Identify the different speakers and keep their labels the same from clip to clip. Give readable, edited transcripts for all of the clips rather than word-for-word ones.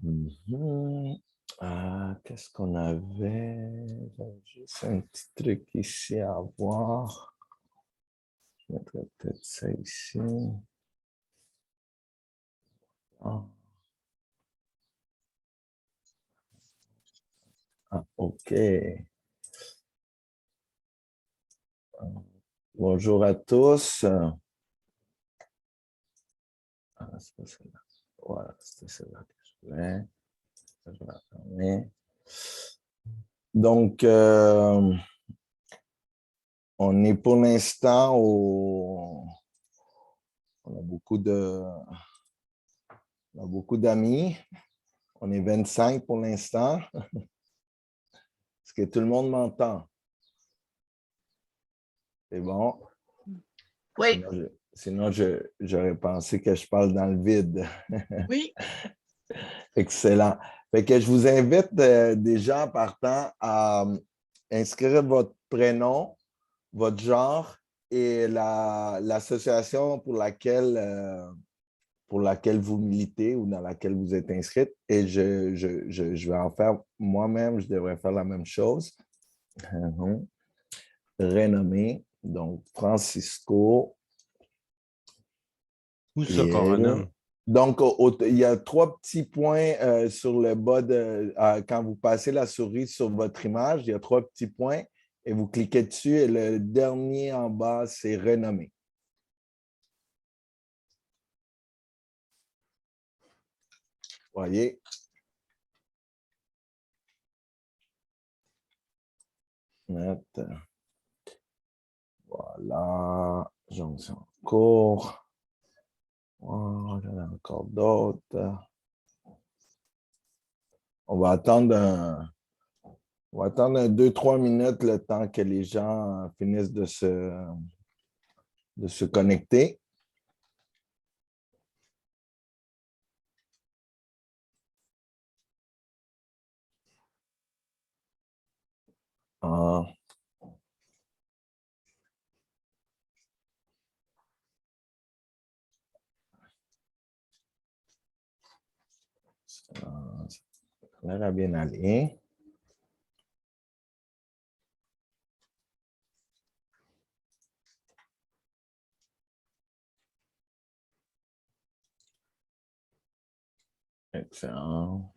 Speaker 1: Mhm. Qu'est-ce qu'on avait? J'avais juste un petit truc ici à voir. Je mettrais peut-être ça ici. Ah, OK. Bonjour à tous. C'est pas celle-là. Voilà, c'était celle-là que je voulais. Je vais la fermer. Donc, on est pour l'instant au... On a beaucoup d'amis. On est 25 pour l'instant. Est-ce que tout le monde m'entend? C'est bon.
Speaker 2: Oui.
Speaker 1: Sinon, j'aurais pensé que je parle dans le vide.
Speaker 2: Oui.
Speaker 1: Excellent. Fait que je vous invite déjà en partant à inscrire votre prénom, votre genre et l'association pour laquelle vous militez ou dans laquelle vous êtes inscrite. Et je vais en faire moi-même, je devrais faire la même chose. Renommé, donc Francisco.
Speaker 3: Où ça qu'on
Speaker 1: Il.
Speaker 3: renomme?
Speaker 1: Donc, il y a trois petits points sur le bas quand vous passez la souris sur votre image, il y a trois petits points et vous cliquez dessus et le dernier en bas, c'est renommé. Voyez? Voilà. J'en ai encore. Oh, j'en ai encore d'autres. On va attendre on va attendre 2-3 minutes le temps que les gens finissent de se connecter. Ah. Ça a l'air à bien aller. Excellent.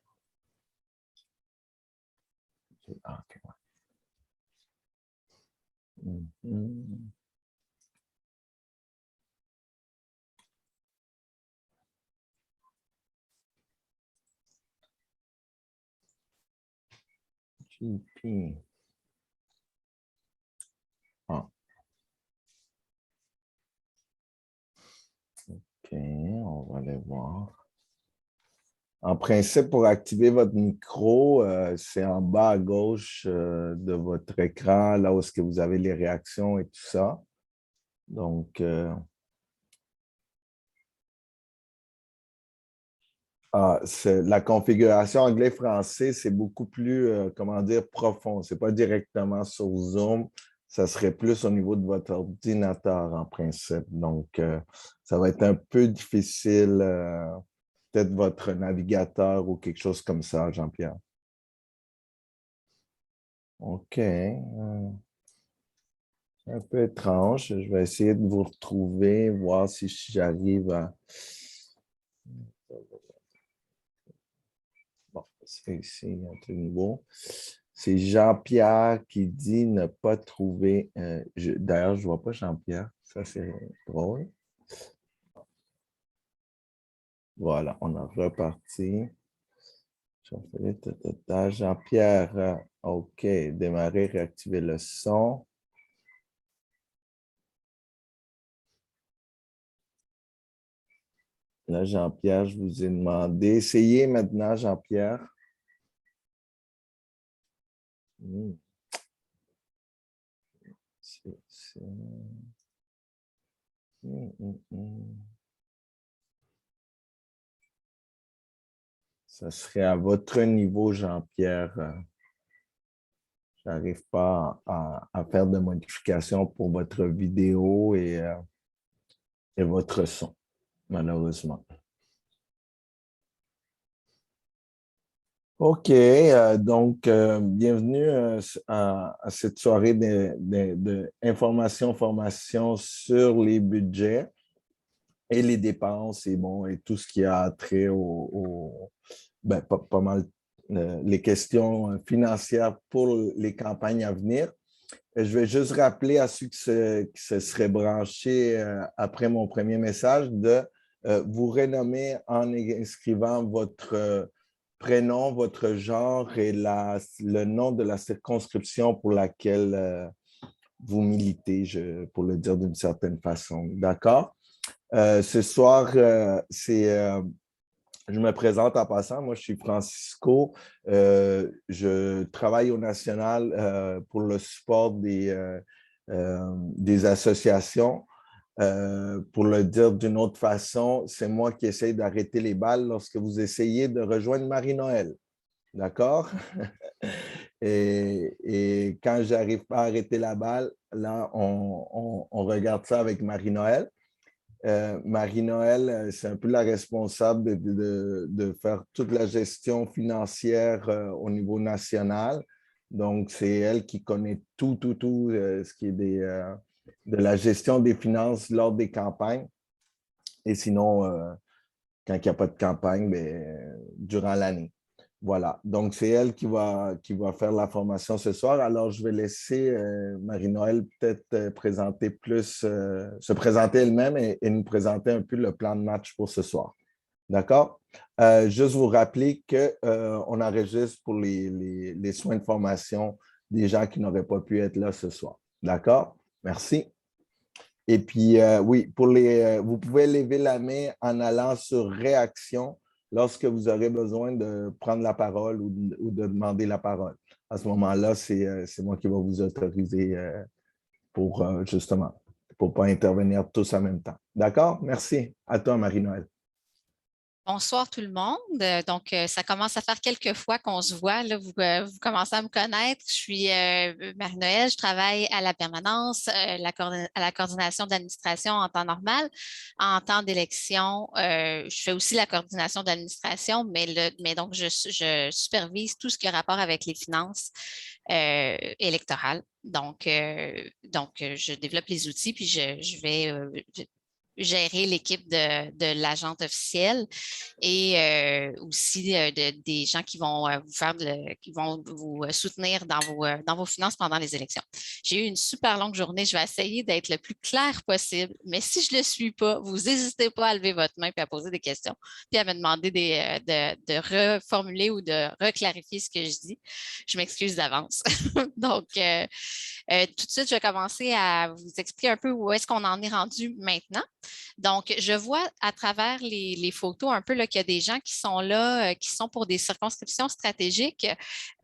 Speaker 1: OK. Mhm. GP. Ah. OK, on va aller voir. En principe, pour activer votre micro, c'est en bas à gauche de votre écran, là où est-ce que vous avez les réactions et tout ça. Donc, la configuration anglais-français, c'est beaucoup plus, comment dire, profond. Ce n'est pas directement sur Zoom. Ça serait plus au niveau de votre ordinateur en principe. Donc, ça va être un peu difficile, peut-être votre navigateur ou quelque chose comme ça, Jean-Pierre. OK. C'est un peu étrange. Je vais essayer de vous retrouver, voir si j'arrive à... Bon, c'est ici, à tout niveau. C'est Jean-Pierre qui dit ne pas trouver. D'ailleurs, je ne vois pas Jean-Pierre. Ça, c'est drôle. Voilà, on a reparti. Jean-Pierre, OK. Démarrer, réactiver le son. Là, Jean-Pierre, je vous ai demandé. Essayez maintenant, Jean-Pierre. C'est- Ça serait à votre niveau, Jean-Pierre. Je n'arrive pas à faire de modifications pour votre vidéo et votre son, malheureusement. OK, bienvenue à cette soirée d'information, formation sur les budgets et les dépenses et bon, et tout ce qui a trait pas mal les questions financières pour les campagnes à venir. Je vais juste rappeler à ceux qui se seraient branchés après mon premier message de vous renommer en inscrivant votre prénom, votre genre et le nom de la circonscription pour laquelle vous militez, pour le dire d'une certaine façon. D'accord? Ce soir, je me présente en passant. Moi, je suis Francisco. Je travaille au national pour le support des associations. Pour le dire d'une autre façon, c'est moi qui essaye d'arrêter les balles lorsque vous essayez de rejoindre Marie-Noël. D'accord? Et quand j'arrive pas à arrêter la balle, là, on regarde ça avec Marie-Noël. Marie-Noël, c'est un peu la responsable de faire toute la gestion financière au niveau national. Donc, c'est elle qui connaît tout ce qui est de la gestion des finances lors des campagnes. Et sinon, quand il n'y a pas de campagne, durant l'année. Voilà. Donc, c'est elle qui va faire la formation ce soir. Alors, je vais laisser Marie-Noël peut-être se présenter elle-même et nous présenter un peu le plan de match pour ce soir. D'accord? Juste vous rappeler qu'on enregistre pour les soins de formation des gens qui n'auraient pas pu être là ce soir. D'accord? Merci. Et puis, oui, vous pouvez lever la main en allant sur réaction lorsque vous aurez besoin de prendre la parole ou de demander la parole. À ce moment-là, c'est moi qui vais vous autoriser pour justement, pour ne pas intervenir tous en même temps. D'accord? Merci. À toi, Marie-Noël.
Speaker 3: Bonsoir tout le monde. Ça commence à faire quelques fois qu'on se voit. Là, vous commencez à me connaître. Je suis Marie-Noël. Je travaille à la permanence, à la coordination d'administration en temps normal. En temps d'élection, je fais aussi la coordination d'administration, mais donc je supervise tout ce qui a rapport avec les finances électorales. Je développe les outils, puis je vais gérer l'équipe de l'agente officielle et aussi des gens qui vont qui vont vous soutenir dans vos finances pendant les élections. J'ai eu une super longue journée. Je vais essayer d'être le plus clair possible, mais si je ne le suis pas, vous n'hésitez pas à lever votre main et à poser des questions, puis à me demander de reformuler ou de reclarifier ce que je dis. Je m'excuse d'avance. Tout de suite, je vais commencer à vous expliquer un peu où est-ce qu'on en est rendu maintenant. Donc, je vois à travers les photos un peu qu'il y a des gens qui sont là, qui sont pour des circonscriptions stratégiques.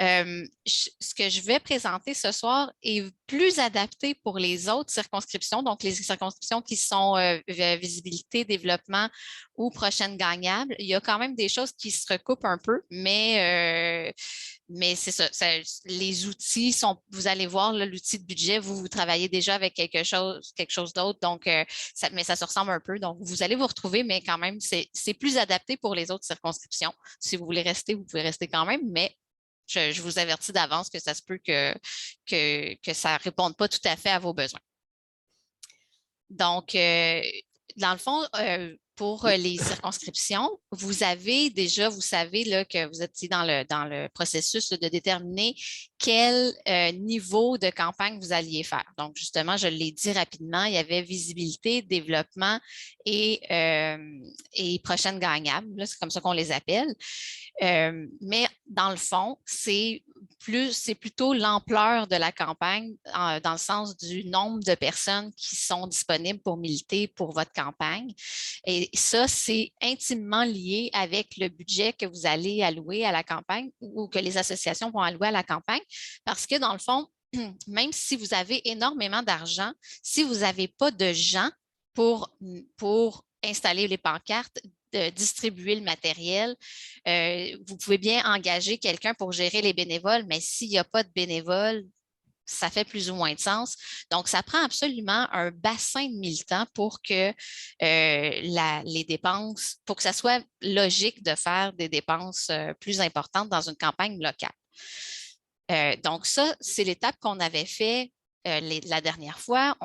Speaker 3: Ce que je vais présenter ce soir est plus adapté pour les autres circonscriptions, donc les circonscriptions qui sont visibilité, développement ou prochaine gagnable. Il y a quand même des choses qui se recoupent un peu, mais c'est ça, les outils sont, vous allez voir, l'outil de budget, vous travaillez déjà avec quelque chose d'autre, mais ça se ressemble un peu. Donc, vous allez vous retrouver, mais quand même, c'est plus adapté pour les autres circonscriptions. Si vous voulez rester, vous pouvez rester quand même, mais je vous avertis d'avance que ça se peut que ça ne réponde pas tout à fait à vos besoins. Donc, dans le fond, pour les circonscriptions, vous savez là, que vous êtes dans le processus de déterminer quel niveau de campagne vous alliez faire. Donc, justement, je l'ai dit rapidement, il y avait visibilité, développement et prochaine gagnable. C'est comme ça qu'on les appelle. Mais dans le fond, c'est plutôt l'ampleur de la campagne dans le sens du nombre de personnes qui sont disponibles pour militer pour votre campagne. Et ça, c'est intimement lié avec le budget que vous allez allouer à la campagne ou que les associations vont allouer à la campagne parce que dans le fond, même si vous avez énormément d'argent, si vous n'avez pas de gens pour installer les pancartes, de distribuer le matériel. Vous pouvez bien engager quelqu'un pour gérer les bénévoles, mais s'il n'y a pas de bénévoles, ça fait plus ou moins de sens. Donc, ça prend absolument un bassin de militants pour que les dépenses, pour que ça soit logique de faire des dépenses plus importantes dans une campagne locale. Donc, ça, c'est l'étape qu'on avait fait la dernière fois.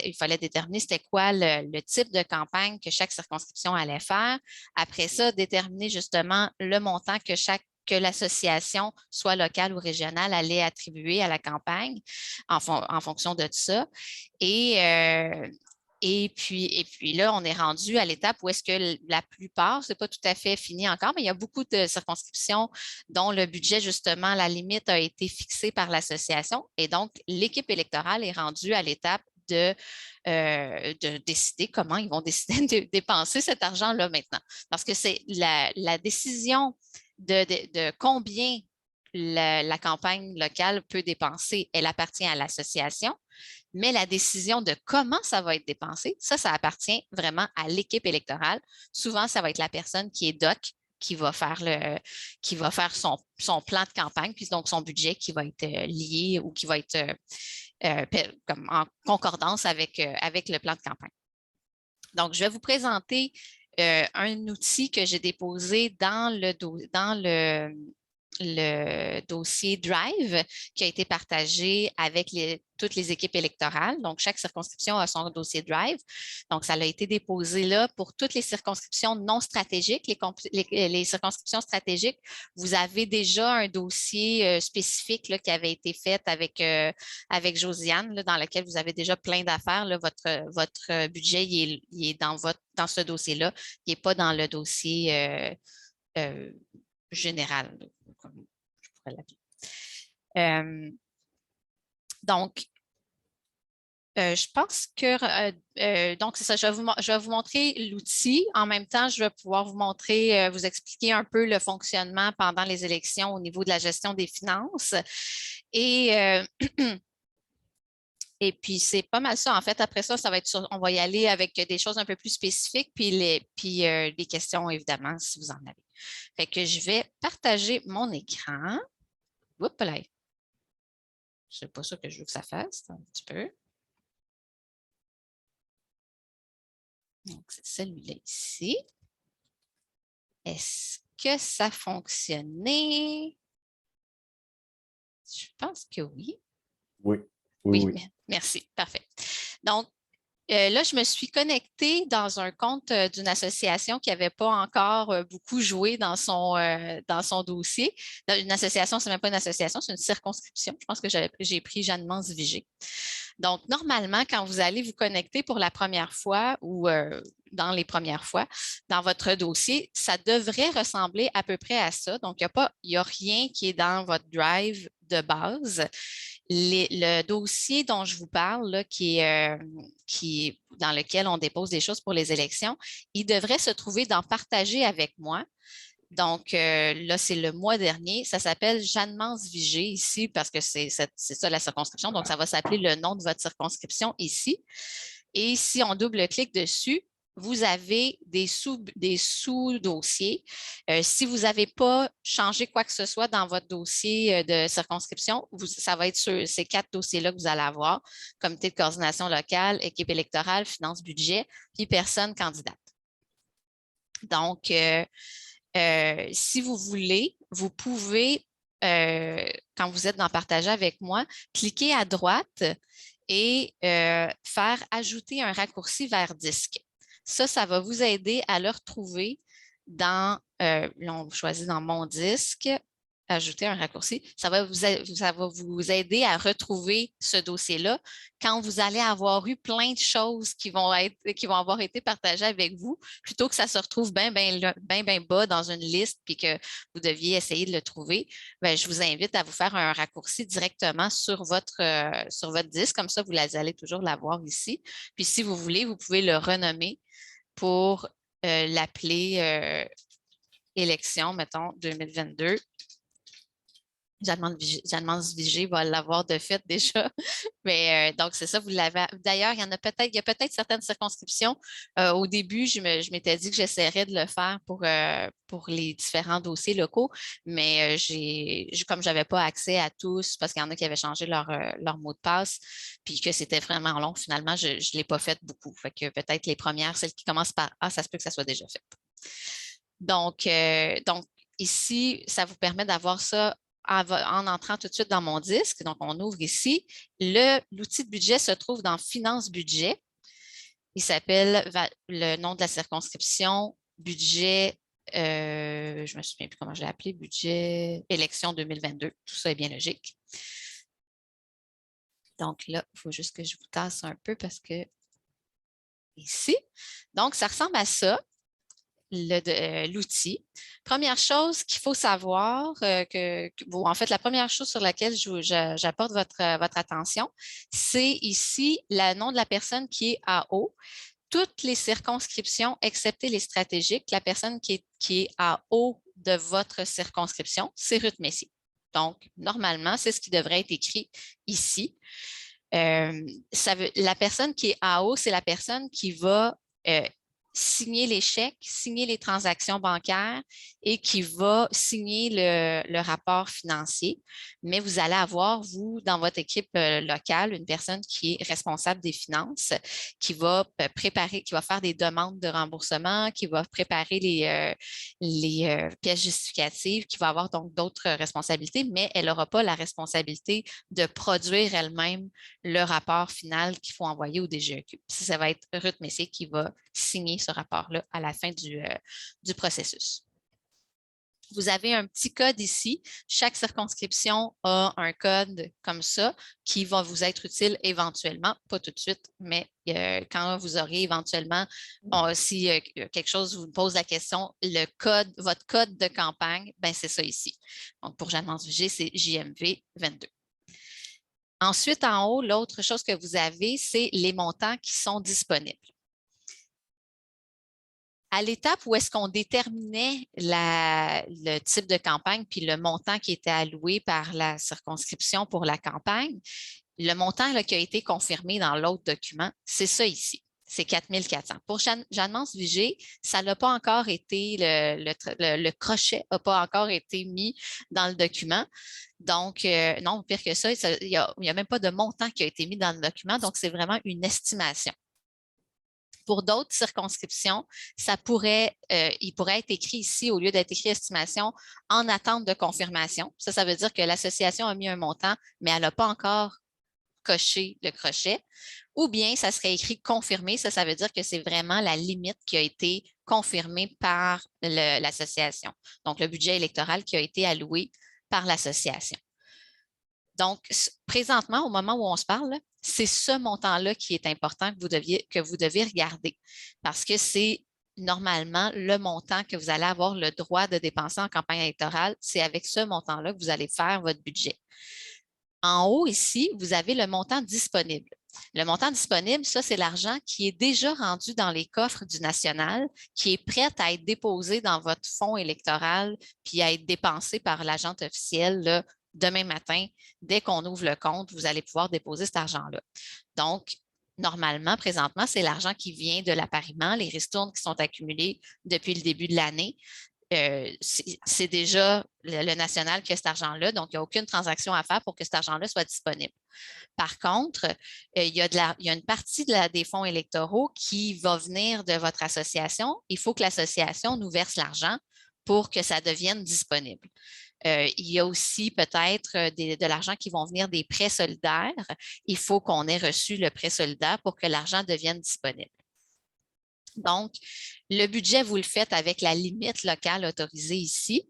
Speaker 3: Il fallait déterminer c'était quoi le type de campagne que chaque circonscription allait faire. Après ça, déterminer justement le montant que l'association, soit locale ou régionale, allait attribuer à la campagne en fonction de ça. Et puis là, on est rendu à l'étape où est-ce que la plupart, ce n'est pas tout à fait fini encore, mais il y a beaucoup de circonscriptions dont le budget, justement, la limite a été fixée par l'association. Et donc, l'équipe électorale est rendue à l'étape de décider comment ils vont décider de dépenser cet argent-là maintenant. Parce que c'est la décision de combien la campagne locale peut dépenser, elle appartient à l'association, mais la décision de comment ça va être dépensé, ça appartient vraiment à l'équipe électorale. Souvent, ça va être la personne qui est doc qui va faire son plan de campagne, puis donc son budget qui va être lié ou qui va être comme en concordance avec le plan de campagne. Donc, je vais vous présenter un outil que j'ai déposé dans le dossier Drive qui a été partagé avec toutes les équipes électorales. Donc, chaque circonscription a son dossier Drive. Donc, ça a été déposé là pour toutes les circonscriptions non stratégiques. Les circonscriptions stratégiques, vous avez déjà un dossier spécifique là, qui avait été fait avec Josiane, là, dans lequel vous avez déjà plein d'affaires. Votre budget, il est dans ce dossier-là. Il n'est pas dans le dossier général, comme je pourrais l'appeler. Donc, je pense que, donc c'est ça, je vais vous montrer l'outil. En même temps, je vais pouvoir vous montrer, vous expliquer un peu le fonctionnement pendant les élections au niveau de la gestion des finances. Et puis, c'est pas mal ça. En fait, après ça, on va y aller avec des choses un peu plus spécifiques, puis les questions, évidemment, si vous en avez. Fait que je vais partager mon écran. Oups là. C'est pas ça que je veux que ça fasse, un petit peu. Donc, c'est celui-là ici. Est-ce que ça a fonctionné? Je pense que oui. Oui. Merci. Parfait. Donc, là, je me suis connectée dans un compte d'une association qui n'avait pas encore beaucoup joué dans son dossier. Une association, ce n'est même pas une association, c'est une circonscription. Je pense que j'ai pris Jeanne-Mance Vigée. Donc, normalement, quand vous allez vous connecter pour la première fois ou dans les premières fois dans votre dossier, ça devrait ressembler à peu près à ça. Donc, il n'y a rien qui est dans votre Drive de base. Le dossier dont je vous parle, là, qui est dans lequel on dépose des choses pour les élections, il devrait se trouver dans Partager avec moi. Donc, là, c'est le mois dernier. Ça s'appelle Jeanne-Mance Vigée ici parce que c'est ça la circonscription. Donc, ça va s'appeler le nom de votre circonscription ici. Et si on double-clique dessus, vous avez des sous-dossiers. Si vous n'avez pas changé quoi que ce soit dans votre dossier de circonscription, ça va être sur ces 4 dossiers-là que vous allez avoir: comité de coordination locale, équipe électorale, finances, budget, puis personne candidate. Donc, si vous voulez, vous pouvez, quand vous êtes dans Partager avec moi, cliquer à droite et faire ajouter un raccourci vers disque. Ça va vous aider à le retrouver là, on choisit dans Mon disque, ajouter un raccourci. Ça va vous aider à retrouver ce dossier-là quand vous allez avoir eu plein de choses qui vont avoir été partagées avec vous, plutôt que ça se retrouve bien bas dans une liste puis que vous deviez essayer de le trouver. Bien, je vous invite à vous faire un raccourci directement sur votre disque. Comme ça, vous allez toujours l'avoir ici. Puis si vous voulez, vous pouvez le renommer pour l'appeler élection, mettons, 2022. Jeanne-Mance Vigée va l'avoir de fait déjà. Mais donc, c'est ça, vous l'avez. D'ailleurs, il y a peut-être certaines circonscriptions. Au début, je m'étais dit que j'essaierais de le faire pour les différents dossiers locaux, mais comme je n'avais pas accès à tous, parce qu'il y en a qui avaient changé leur mot de passe, puis que c'était vraiment long, finalement, je ne l'ai pas fait beaucoup. Fait que peut-être les premières, celles qui commencent par A, ça se peut que ça soit déjà fait. Donc ici, ça vous permet d'avoir ça en entrant tout de suite dans mon disque. Donc, on ouvre ici. L'outil de budget se trouve dans Finance budget. Il s'appelle le nom de la circonscription, budget, je ne me souviens plus comment je l'ai appelé, budget élection 2022. Tout ça est bien logique. Donc là, il faut juste que je vous tasse un peu parce que ici. Donc, ça ressemble à ça. L'outil. Première chose qu'il faut savoir, en fait, la première chose sur laquelle j'apporte votre attention, c'est ici le nom de la personne qui est AO. Toutes les circonscriptions, excepté les stratégiques, la personne qui est AO de votre circonscription, c'est Ruth Messier. Donc, normalement, c'est ce qui devrait être écrit ici. La personne qui est AO, c'est la personne qui va signer les chèques, signer les transactions bancaires et qui va signer le rapport financier. Mais vous allez avoir, vous, dans votre équipe locale, une personne qui est responsable des finances, qui va préparer, qui va faire des demandes de remboursement, qui va préparer les pièces justificatives, qui va avoir donc d'autres responsabilités, mais elle n'aura pas la responsabilité de produire elle-même le rapport final qu'il faut envoyer au DGEQ. Ça va être Ruth Messier qui va signer ce rapport-là à la fin du processus. Vous avez un petit code ici. Chaque circonscription a un code comme ça qui va vous être utile éventuellement, pas tout de suite, mais quand vous aurez éventuellement, si quelque chose vous pose la question, votre code de campagne, ben c'est ça ici. Donc, pour Jeanne-Mance Vigée, c'est JMV 22. Ensuite, en haut, l'autre chose que vous avez, c'est les montants qui sont disponibles. À l'étape où est-ce qu'on déterminait le type de campagne puis le montant qui était alloué par la circonscription pour la campagne, le montant là, qui a été confirmé dans l'autre document, c'est ça ici. C'est 4 400. Pour Jeanne-Mance Vigée, ça n'a pas encore été, le crochet n'a pas encore été mis dans le document. Donc, non, pire que ça, il n'y a même pas de montant qui a été mis dans le document. Donc, c'est vraiment une estimation. Pour d'autres circonscriptions, il pourrait être écrit ici, au lieu d'être écrit estimation, en attente de confirmation. Ça veut dire que l'association a mis un montant, mais elle n'a pas encore coché le crochet. Ou bien, ça serait écrit confirmé. Ça veut dire que c'est vraiment la limite qui a été confirmée par l'association. Donc, le budget électoral qui a été alloué par l'association. Donc, présentement, au moment où on se parle, c'est ce montant-là qui est important que vous devez regarder parce que c'est normalement le montant que vous allez avoir le droit de dépenser en campagne électorale. C'est avec ce montant-là que vous allez faire votre budget. En haut, ici, vous avez le montant disponible. Le montant disponible, ça, c'est l'argent qui est déjà rendu dans les coffres du national, qui est prêt à être déposé dans votre fonds électoral puis à être dépensé par l'agente officielle là, demain matin. Dès qu'on ouvre le compte, vous allez pouvoir déposer cet argent-là. Donc, normalement, présentement, c'est l'argent qui vient de l'appariement, les ristournes qui sont accumulées depuis le début de l'année. C'est déjà le national qui a cet argent-là, donc il n'y a aucune transaction à faire pour que cet argent-là soit disponible. Par contre, il y a une partie des fonds électoraux qui va venir de votre association. Il faut que l'association nous verse l'argent pour que ça devienne disponible. Il y a aussi peut-être de l'argent qui vont venir des prêts solidaires. Il faut qu'on ait reçu le prêt solidaire pour que l'argent devienne disponible. Donc, le budget, vous le faites avec la limite locale autorisée ici,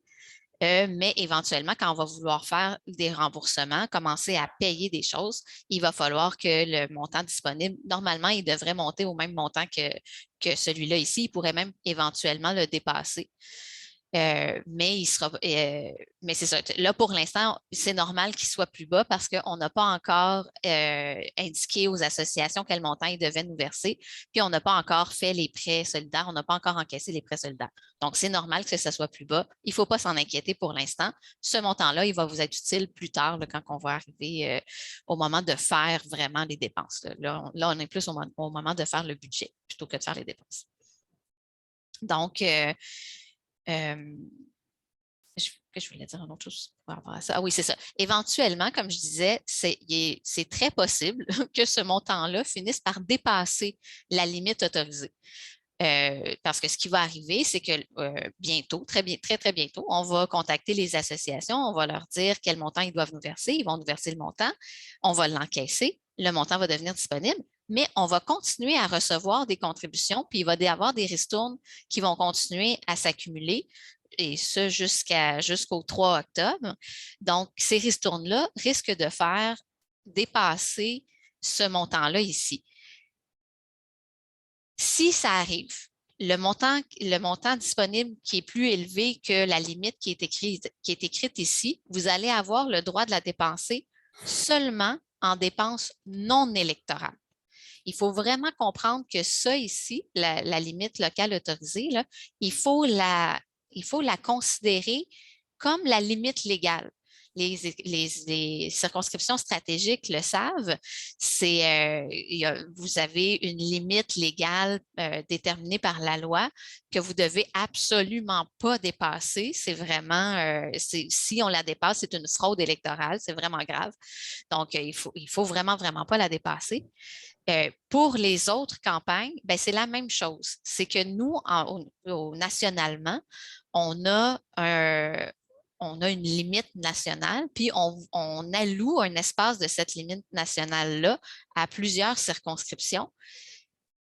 Speaker 3: mais éventuellement, quand on va vouloir faire des remboursements, commencer à payer des choses, il va falloir que le montant disponible, normalement, il devrait monter au même montant que celui-là ici. Il pourrait même éventuellement le dépasser. Mais mais c'est ça. Là, pour l'instant, c'est normal qu'il soit plus bas parce qu'on n'a pas encore indiqué aux associations quel montant ils devaient nous verser, puis on n'a pas encore fait les prêts solidaires, on n'a pas encore encaissé les prêts solidaires. Donc, c'est normal que ça soit plus bas. Il ne faut pas s'en inquiéter pour l'instant. Ce montant-là, il va vous être utile plus tard, là, quand on va arriver au moment de faire vraiment les dépenses. Là, on est plus au moment de faire le budget plutôt que de faire les dépenses. Donc, je voulais dire une autre chose par rapport à ça. Ah oui, c'est ça. Éventuellement, comme je disais, c'est très possible que ce montant-là finisse par dépasser la limite autorisée. Parce que ce qui va arriver, c'est que bientôt, très bientôt, on va contacter les associations, on va leur dire quel montant ils doivent nous verser, ils vont nous verser le montant, on va l'encaisser, le montant va devenir disponible, mais on va continuer à recevoir des contributions, puis il va y avoir des ristournes qui vont continuer à s'accumuler, et ce jusqu'au 3 octobre. Donc, ces ristournes-là risquent de faire dépasser ce montant-là ici. Si ça arrive, le montant disponible qui est plus élevé que la limite qui est écrite ici, vous allez avoir le droit de la dépenser seulement en dépenses non électorales. Il faut vraiment comprendre que ça ici, la limite locale autorisée, là, il faut la considérer comme la limite légale. Les circonscriptions stratégiques le savent, vous avez une limite légale déterminée par la loi que vous ne devez absolument pas dépasser. C'est vraiment, si on la dépasse, c'est une fraude électorale, c'est vraiment grave. Donc, il faut vraiment pas la dépasser. Pour les autres campagnes, ben, c'est la même chose. C'est que nous, nationalement, on a une limite nationale, puis on alloue un espace de cette limite nationale-là à plusieurs circonscriptions.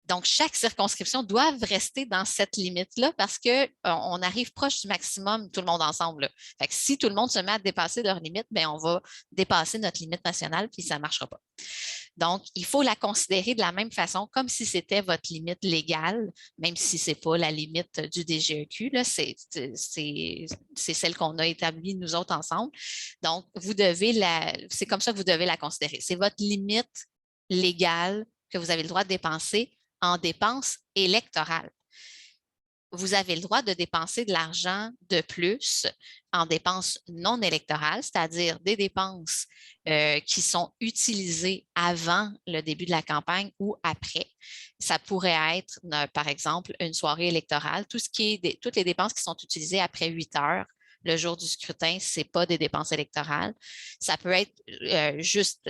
Speaker 3: Donc, chaque circonscription doit rester dans cette limite-là parce qu'on arrive proche du maximum, tout le monde ensemble. Fait que si tout le monde se met à dépasser leur limite, bien, on va dépasser notre limite nationale, puis ça ne marchera pas. Donc, il faut la considérer de la même façon, comme si c'était votre limite légale, même si ce n'est pas la limite du DGEQ, c'est celle qu'on a établie nous autres ensemble. Donc, c'est comme ça que vous devez la considérer. C'est votre limite légale que vous avez le droit de dépenser en dépenses électorales. Vous avez le droit de dépenser de l'argent de plus en dépenses non électorales, c'est-à-dire des dépenses qui sont utilisées avant le début de la campagne ou après. Ça pourrait être, par exemple, une soirée électorale, toutes les dépenses qui sont utilisées après 8 heures. Le jour du scrutin, ce n'est pas des dépenses électorales. Ça peut être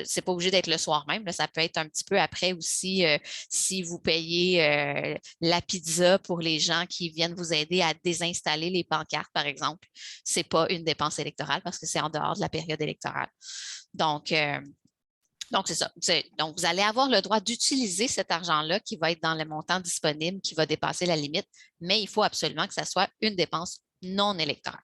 Speaker 3: c'est pas obligé d'être le soir même, là, ça peut être un petit peu après aussi si vous payez la pizza pour les gens qui viennent vous aider à désinstaller les pancartes, par exemple. Ce n'est pas une dépense électorale parce que c'est en dehors de la période électorale. Donc, c'est ça. Donc, vous allez avoir le droit d'utiliser cet argent-là qui va être dans le montant disponible, qui va dépasser la limite, mais il faut absolument que ça soit une dépense non électorale.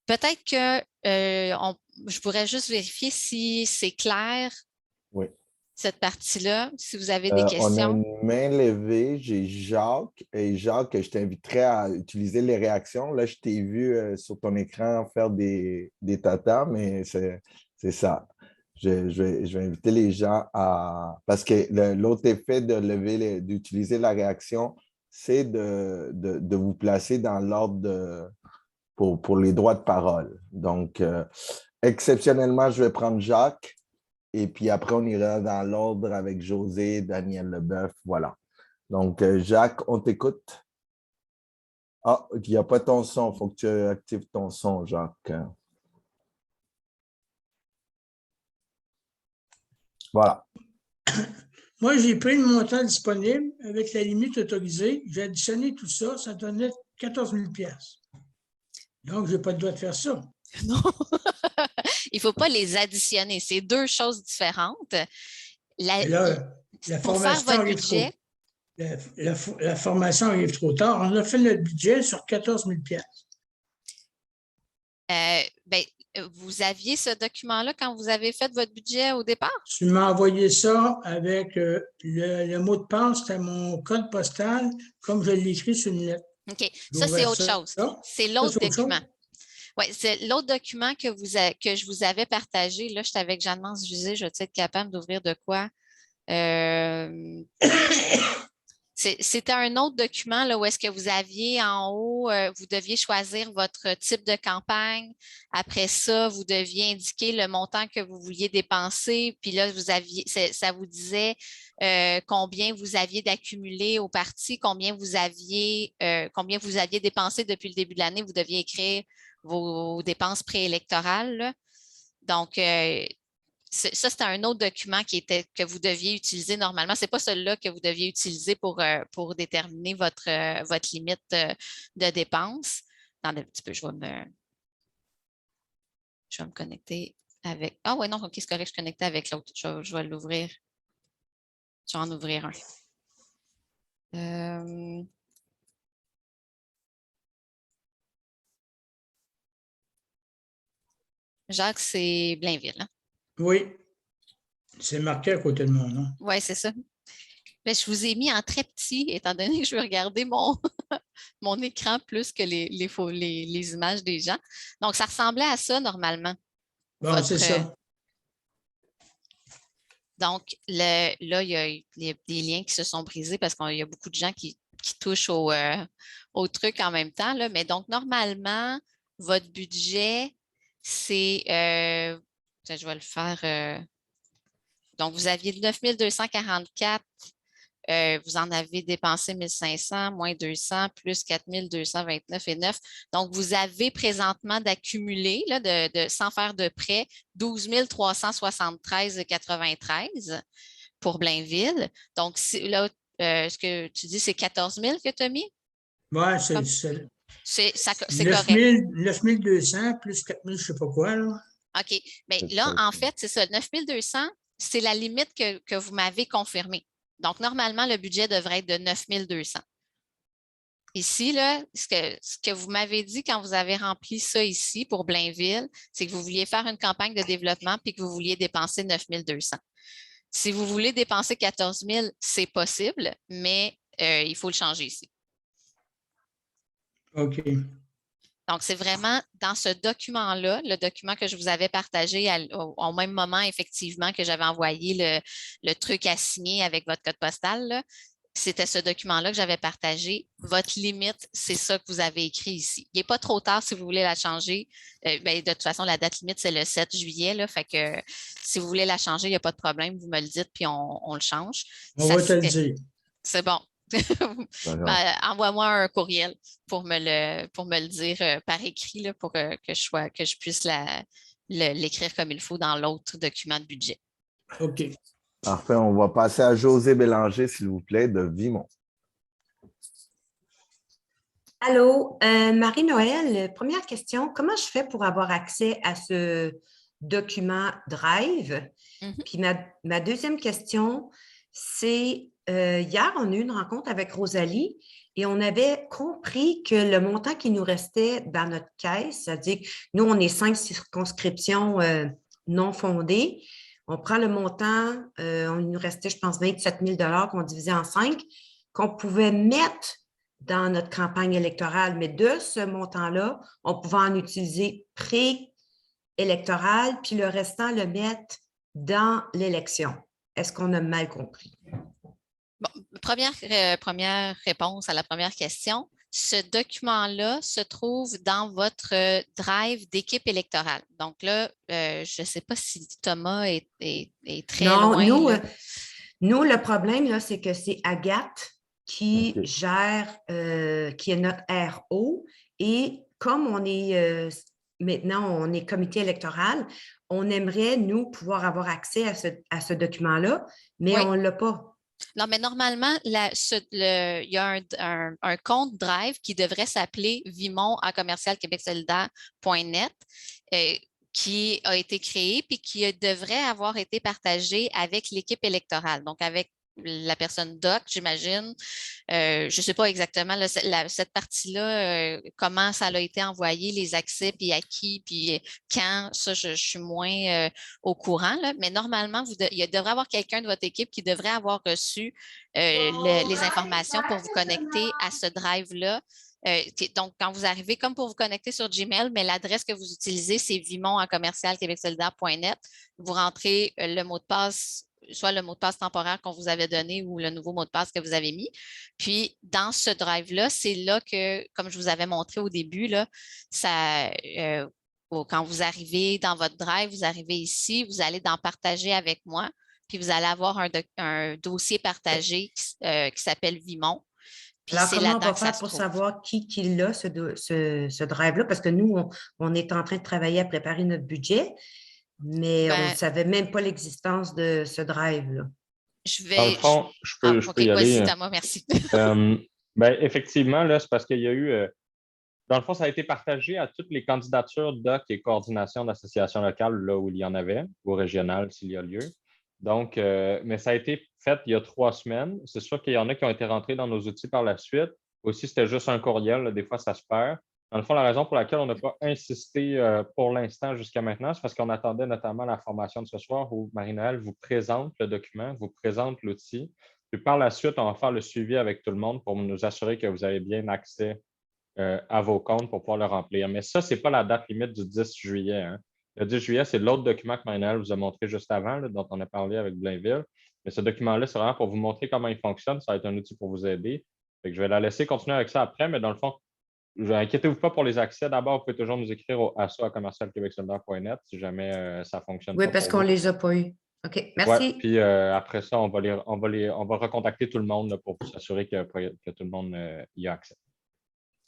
Speaker 3: Peut-être que je pourrais juste vérifier si c'est clair,
Speaker 1: oui,
Speaker 3: cette partie-là, si vous avez des questions.
Speaker 1: On a une main levée, j'ai Jacques. Et Jacques, je t'inviterais à utiliser les réactions. Là, je t'ai vu sur ton écran faire des tatas, mais c'est ça. Je vais inviter les gens à... Parce que l'autre effet d'utiliser la réaction, c'est de vous placer dans l'ordre pour les droits de parole. Donc, exceptionnellement, je vais prendre Jacques et puis après, on ira dans l'ordre avec José, Daniel Leboeuf. Voilà. Donc, Jacques, on t'écoute. Ah, il n'y a pas ton son. Il faut que tu actives ton son, Jacques. Voilà.
Speaker 4: Moi, j'ai pris le montant disponible avec la limite autorisée. J'ai additionné tout ça. Ça donnait 14 000 $. Donc, je n'ai pas le droit de faire ça.
Speaker 3: Non, il ne faut pas les additionner. C'est deux choses différentes.
Speaker 4: La
Speaker 3: pour faire
Speaker 4: formation
Speaker 3: votre budget,
Speaker 4: la formation arrive trop tard. On a fait notre budget sur 14 000 $.
Speaker 3: Vous aviez ce document-là quand vous avez fait votre budget au départ?
Speaker 4: Tu m'as envoyé ça avec le mot de passe à mon code postal, comme je l'ai écrit sur une lettre.
Speaker 3: OK.
Speaker 4: J'ai
Speaker 3: Ça, c'est
Speaker 4: ouvert
Speaker 3: autre
Speaker 4: ça.
Speaker 3: chose.
Speaker 4: Ça,
Speaker 3: C'est l'autre
Speaker 4: c'est autre chose?
Speaker 3: document. Oui, c'est l'autre document que je vous avais partagé. Là, j'étais avec Jeanne-Mance Visé. Je vais être capable d'ouvrir de quoi? C'était un autre document là, où est-ce que vous aviez en haut, vous deviez choisir votre type de campagne. Après ça, vous deviez indiquer le montant que vous vouliez dépenser. Puis là, ça vous disait combien vous aviez d'accumulé au parti, combien vous aviez dépensé depuis le début de l'année. Vous deviez écrire vos dépenses préélectorales, là. Donc, ça, c'était un autre document que vous deviez utiliser normalement. Ce n'est pas celui-là que vous deviez utiliser pour déterminer votre limite de dépenses. Attendez un petit peu, je vais me connecter avec. Ah oui, non, OK, c'est correct, je suis connectée avec l'autre. Je vais l'ouvrir. Je vais en ouvrir un. Jacques, c'est Blainville, hein?
Speaker 4: Oui. C'est marqué à côté de mon nom.
Speaker 3: Oui, c'est ça. Mais je vous ai mis en très petit, étant donné que je veux regarder mon écran plus que les images des gens. Donc, ça ressemblait à ça normalement.
Speaker 4: Bon, c'est ça.
Speaker 3: Donc, là, il y a des liens qui se sont brisés parce qu'il y a beaucoup de gens qui touchent au truc en même temps, là. Mais donc, normalement, votre budget, c'est, je vais le faire. Donc, vous aviez 9 244. Vous en avez dépensé 1 500, moins 200, plus 4 229,9. Donc, vous avez présentement d'accumuler, sans faire de prêt, 12 373,93 pour Blainville. Donc, là, ce que tu dis, c'est 14 000 que tu as mis?
Speaker 4: Oui,
Speaker 3: c'est
Speaker 4: 9
Speaker 3: correct.
Speaker 4: 200 plus 4 000, je ne sais pas quoi, là.
Speaker 3: OK. Bien, là, en fait, c'est ça. 9 200, c'est la limite que vous m'avez confirmée. Donc, normalement, le budget devrait être de 9 200. Ici, là, ce que vous m'avez dit quand vous avez rempli ça ici pour Blainville, c'est que vous vouliez faire une campagne de développement puis que vous vouliez dépenser 9 200. Si vous voulez dépenser 14 000, c'est possible, mais il faut le changer ici.
Speaker 4: OK.
Speaker 3: Donc, c'est vraiment dans ce document-là, le document que je vous avais partagé au même moment, effectivement, que j'avais envoyé le truc à signer avec votre code postal, là. C'était ce document-là que j'avais partagé. Votre limite, c'est ça que vous avez écrit ici. Il n'est pas trop tard si vous voulez la changer. De toute façon, la date limite, c'est le 7 juillet. Là, fait que si vous voulez la changer, il n'y a pas de problème. Vous me le dites, puis on le change.
Speaker 4: On va te le dire.
Speaker 3: C'est bon. Envoie-moi un courriel pour me le dire par écrit là, pour que je puisse l'écrire comme il faut dans l'autre document de budget.
Speaker 4: OK.
Speaker 1: Parfait. On va passer à José Bélanger, s'il vous plaît, de Vimont.
Speaker 5: Allô, Marie-Noël, première question. Comment je fais pour avoir accès à ce document Drive? Puis ma deuxième question, c'est hier, on a eu une rencontre avec Rosalie et on avait compris que le montant qui nous restait dans notre caisse, c'est-à-dire que nous, on est 5 circonscriptions non fondées. On prend le montant, il nous restait, je pense, 27 000 qu'on divisait en 5, qu'on pouvait mettre dans notre campagne électorale. Mais de ce montant-là, on pouvait en utiliser pré-électoral, puis le restant, le mettre dans l'élection. Est-ce qu'on a mal compris?
Speaker 3: Bon, première réponse à la première question. Ce document-là se trouve dans votre drive d'équipe électorale. Donc là, je ne sais pas si Thomas est très loin.
Speaker 5: Non, nous, le problème, là, c'est que c'est Agathe qui gère, qui est notre RO. Et comme on est maintenant, on est comité électoral, on aimerait, nous, pouvoir avoir accès à ce document-là, mais on ne l'a pas.
Speaker 3: Non, mais normalement, il y a un compte Drive qui devrait s'appeler vimont@commercialquebecsolidaire.net qui a été créé puis qui devrait avoir été partagé avec l'équipe électorale, donc avec la personne doc, j'imagine. Je ne sais pas exactement cette partie-là, comment ça a été envoyé, les accès, puis à qui, puis quand. Ça, je suis moins au courant, là. Mais normalement, il devrait y avoir quelqu'un de votre équipe qui devrait avoir reçu les informations pour vous connecter à ce drive-là. Donc, quand vous arrivez, comme pour vous connecter sur Gmail, mais l'adresse que vous utilisez, c'est vimon@québecsolidaire.net. Vous rentrez le mot de passe, soit le mot de passe temporaire qu'on vous avait donné ou le nouveau mot de passe que vous avez mis. Puis, dans ce drive-là, c'est là que, comme je vous avais montré au début, là, quand vous arrivez dans votre drive, vous arrivez ici, vous allez dans Partager avec moi, puis vous allez avoir un dossier partagé qui s'appelle Vimon. Puis
Speaker 5: Alors, comment on va
Speaker 3: que ça
Speaker 5: faire
Speaker 3: se
Speaker 5: pour
Speaker 3: trouve.
Speaker 5: savoir qui l'a, ce drive-là? Parce que nous, on est en train de travailler à préparer notre budget, mais on ne savait même pas l'existence de ce drive-là.
Speaker 6: Dans le fond, je peux y aller.
Speaker 3: Vas-y, Thomas, merci.
Speaker 6: Effectivement, là, c'est parce qu'il y a eu... dans le fond, ça a été partagé à toutes les candidatures doc et coordination d'associations locales, là où il y en avait, ou régionales s'il y a lieu. Donc, mais ça a été fait il y a 3 semaines. C'est sûr qu'il y en a qui ont été rentrés dans nos outils par la suite. Aussi, c'était juste un courriel. Là, des fois, ça se perd. Dans le fond, la raison pour laquelle on n'a pas insisté pour l'instant jusqu'à maintenant, c'est parce qu'on attendait notamment la formation de ce soir où Marie-Noëlle vous présente le document, vous présente l'outil. Puis par la suite, on va faire le suivi avec tout le monde pour nous assurer que vous avez bien accès à vos comptes pour pouvoir le remplir. Mais ça, ce n'est pas la date limite du 10 juillet. Hein. Le 10 juillet, c'est l'autre document que Marie-Noëlle vous a montré juste avant, là, dont on a parlé avec Blainville. Mais ce document-là, c'est vraiment pour vous montrer comment il fonctionne. Ça va être un outil pour vous aider. Fait que je vais la laisser continuer avec ça après, mais dans le fond, inquiétez-vous pas pour les accès. D'abord, vous pouvez toujours nous écrire au asso@québecsolidaire.net si jamais ça fonctionne pas.
Speaker 5: Oui, parce qu'on ne les a pas eus. OK, merci.
Speaker 6: Ouais, puis après ça, on va recontacter tout le monde là, pour s'assurer que tout le monde y a accès.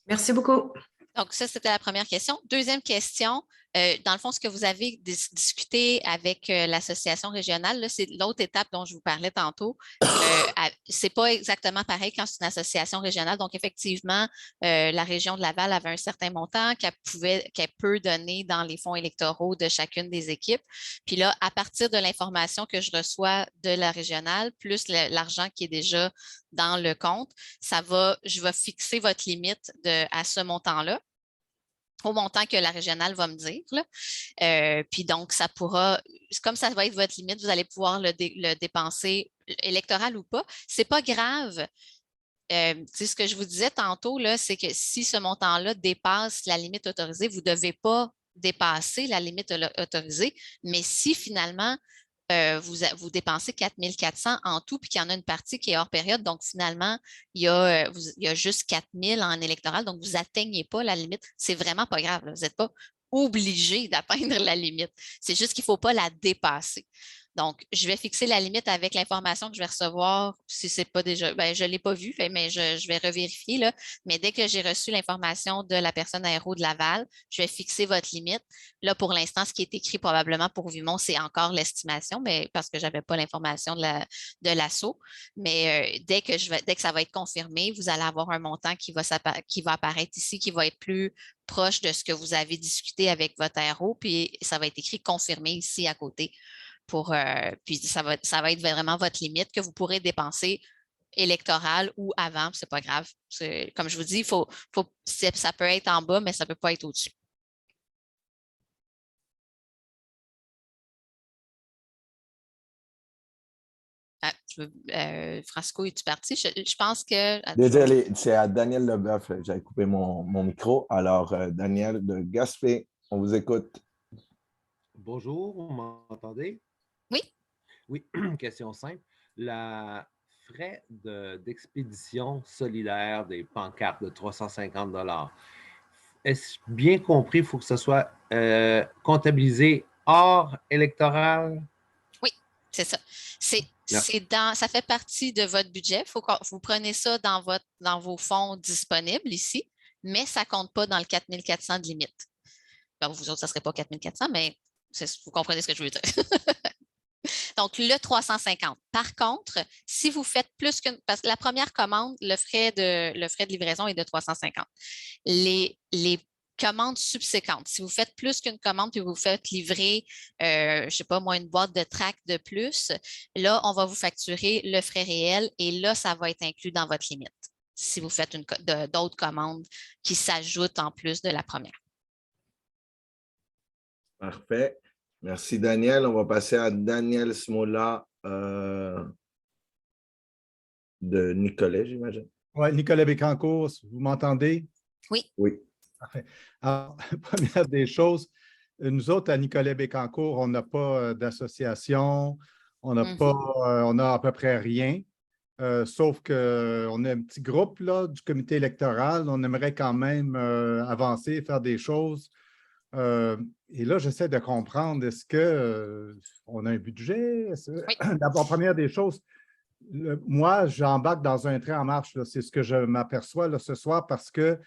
Speaker 5: Merci beaucoup.
Speaker 3: Donc, ça, c'était la première question. Deuxième question, dans le fond, ce que vous avez discuté avec l'association régionale, c'est l'autre étape dont je vous parlais tantôt. Ce n'est pas exactement pareil quand c'est une association régionale. Donc, effectivement, la région de Laval avait un certain montant qu'elle peut donner dans les fonds électoraux de chacune des équipes. Puis là, à partir de l'information que je reçois de la régionale, plus l'argent qui est déjà dans le compte, je vais fixer votre limite à ce montant-là, au montant que la régionale va me dire. Là. Puis donc, ça pourra, comme ça va être votre limite, vous allez pouvoir le dépenser électoral ou pas. Ce n'est pas grave. Ce que je vous disais tantôt, c'est que si ce montant-là dépasse la limite autorisée, vous ne devez pas dépasser la limite autorisée. Mais si finalement, vous dépensez 4 400 en tout, puis qu'il y en a une partie qui est hors période. Donc, finalement, il y a juste 4 000 en électoral. Donc, vous n'atteignez pas la limite. C'est vraiment pas grave. Là. Vous n'êtes pas obligé d'atteindre la limite. C'est juste qu'il ne faut pas la dépasser. Donc, je vais fixer la limite avec l'information que je vais recevoir. Si ce n'est pas déjà, je ne l'ai pas vu, mais je vais revérifier. Là. Mais dès que j'ai reçu l'information de la personne aéro de Laval, je vais fixer votre limite. Là, pour l'instant, ce qui est écrit probablement pour Vimon, c'est encore l'estimation, mais parce que je n'avais pas l'information de l'assaut. Mais dès que ça va être confirmé, vous allez avoir un montant qui va apparaître ici, qui va être plus proche de ce que vous avez discuté avec votre aéro, puis ça va être écrit confirmé ici à côté. Puis ça va être vraiment votre limite que vous pourrez dépenser électorale ou avant, c'est pas grave. Comme je vous dis, ça peut être en bas, mais ça ne peut pas être au-dessus. Francisco, es-tu parti? Je pense que...
Speaker 1: Désolé, c'est à Daniel Leboeuf. J'avais coupé mon micro. Alors, Daniel de Gaspé, on vous écoute.
Speaker 7: Bonjour, vous m'entendez?
Speaker 3: Oui.
Speaker 7: Oui, question simple. La frais d'expédition solidaire des pancartes de 350 $, est-ce bien compris, il faut que ce soit comptabilisé hors électoral?
Speaker 3: Oui, c'est ça. Ça fait partie de votre budget. Il faut que vous preniez ça dans vos fonds disponibles ici, mais ça ne compte pas dans le 4 400 de limite. Alors, vous autres, ça ne serait pas 4 400, mais vous comprenez ce que je veux dire. Donc, le 350. Par contre, si vous faites plus qu'une... Parce que la première commande, le frais de livraison est de 350. Les commandes subséquentes, si vous faites plus qu'une commande puis vous faites livrer, je ne sais pas moi, une boîte de tracts de plus, là, on va vous facturer le frais réel et là, ça va être inclus dans votre limite si vous faites d'autres commandes qui s'ajoutent en plus de la première.
Speaker 1: Parfait. Merci, Daniel. On va passer à Daniel Smola de Nicolet, j'imagine.
Speaker 8: Oui, Nicolas Bécancourt, vous m'entendez?
Speaker 3: Oui.
Speaker 1: Oui.
Speaker 8: Parfait. Alors, première des choses, nous autres, à Nicolet-Bécancour, on n'a pas d'association, on n'a pas, on a à peu près rien, sauf qu'on a un petit groupe là, du comité électoral. On aimerait quand même avancer, faire des choses. Et là, j'essaie de comprendre, est-ce qu'on a un budget?
Speaker 3: Oui.
Speaker 8: D'abord, première des choses, moi, j'embarque dans un train en marche. C'est ce que je m'aperçois là, ce soir parce que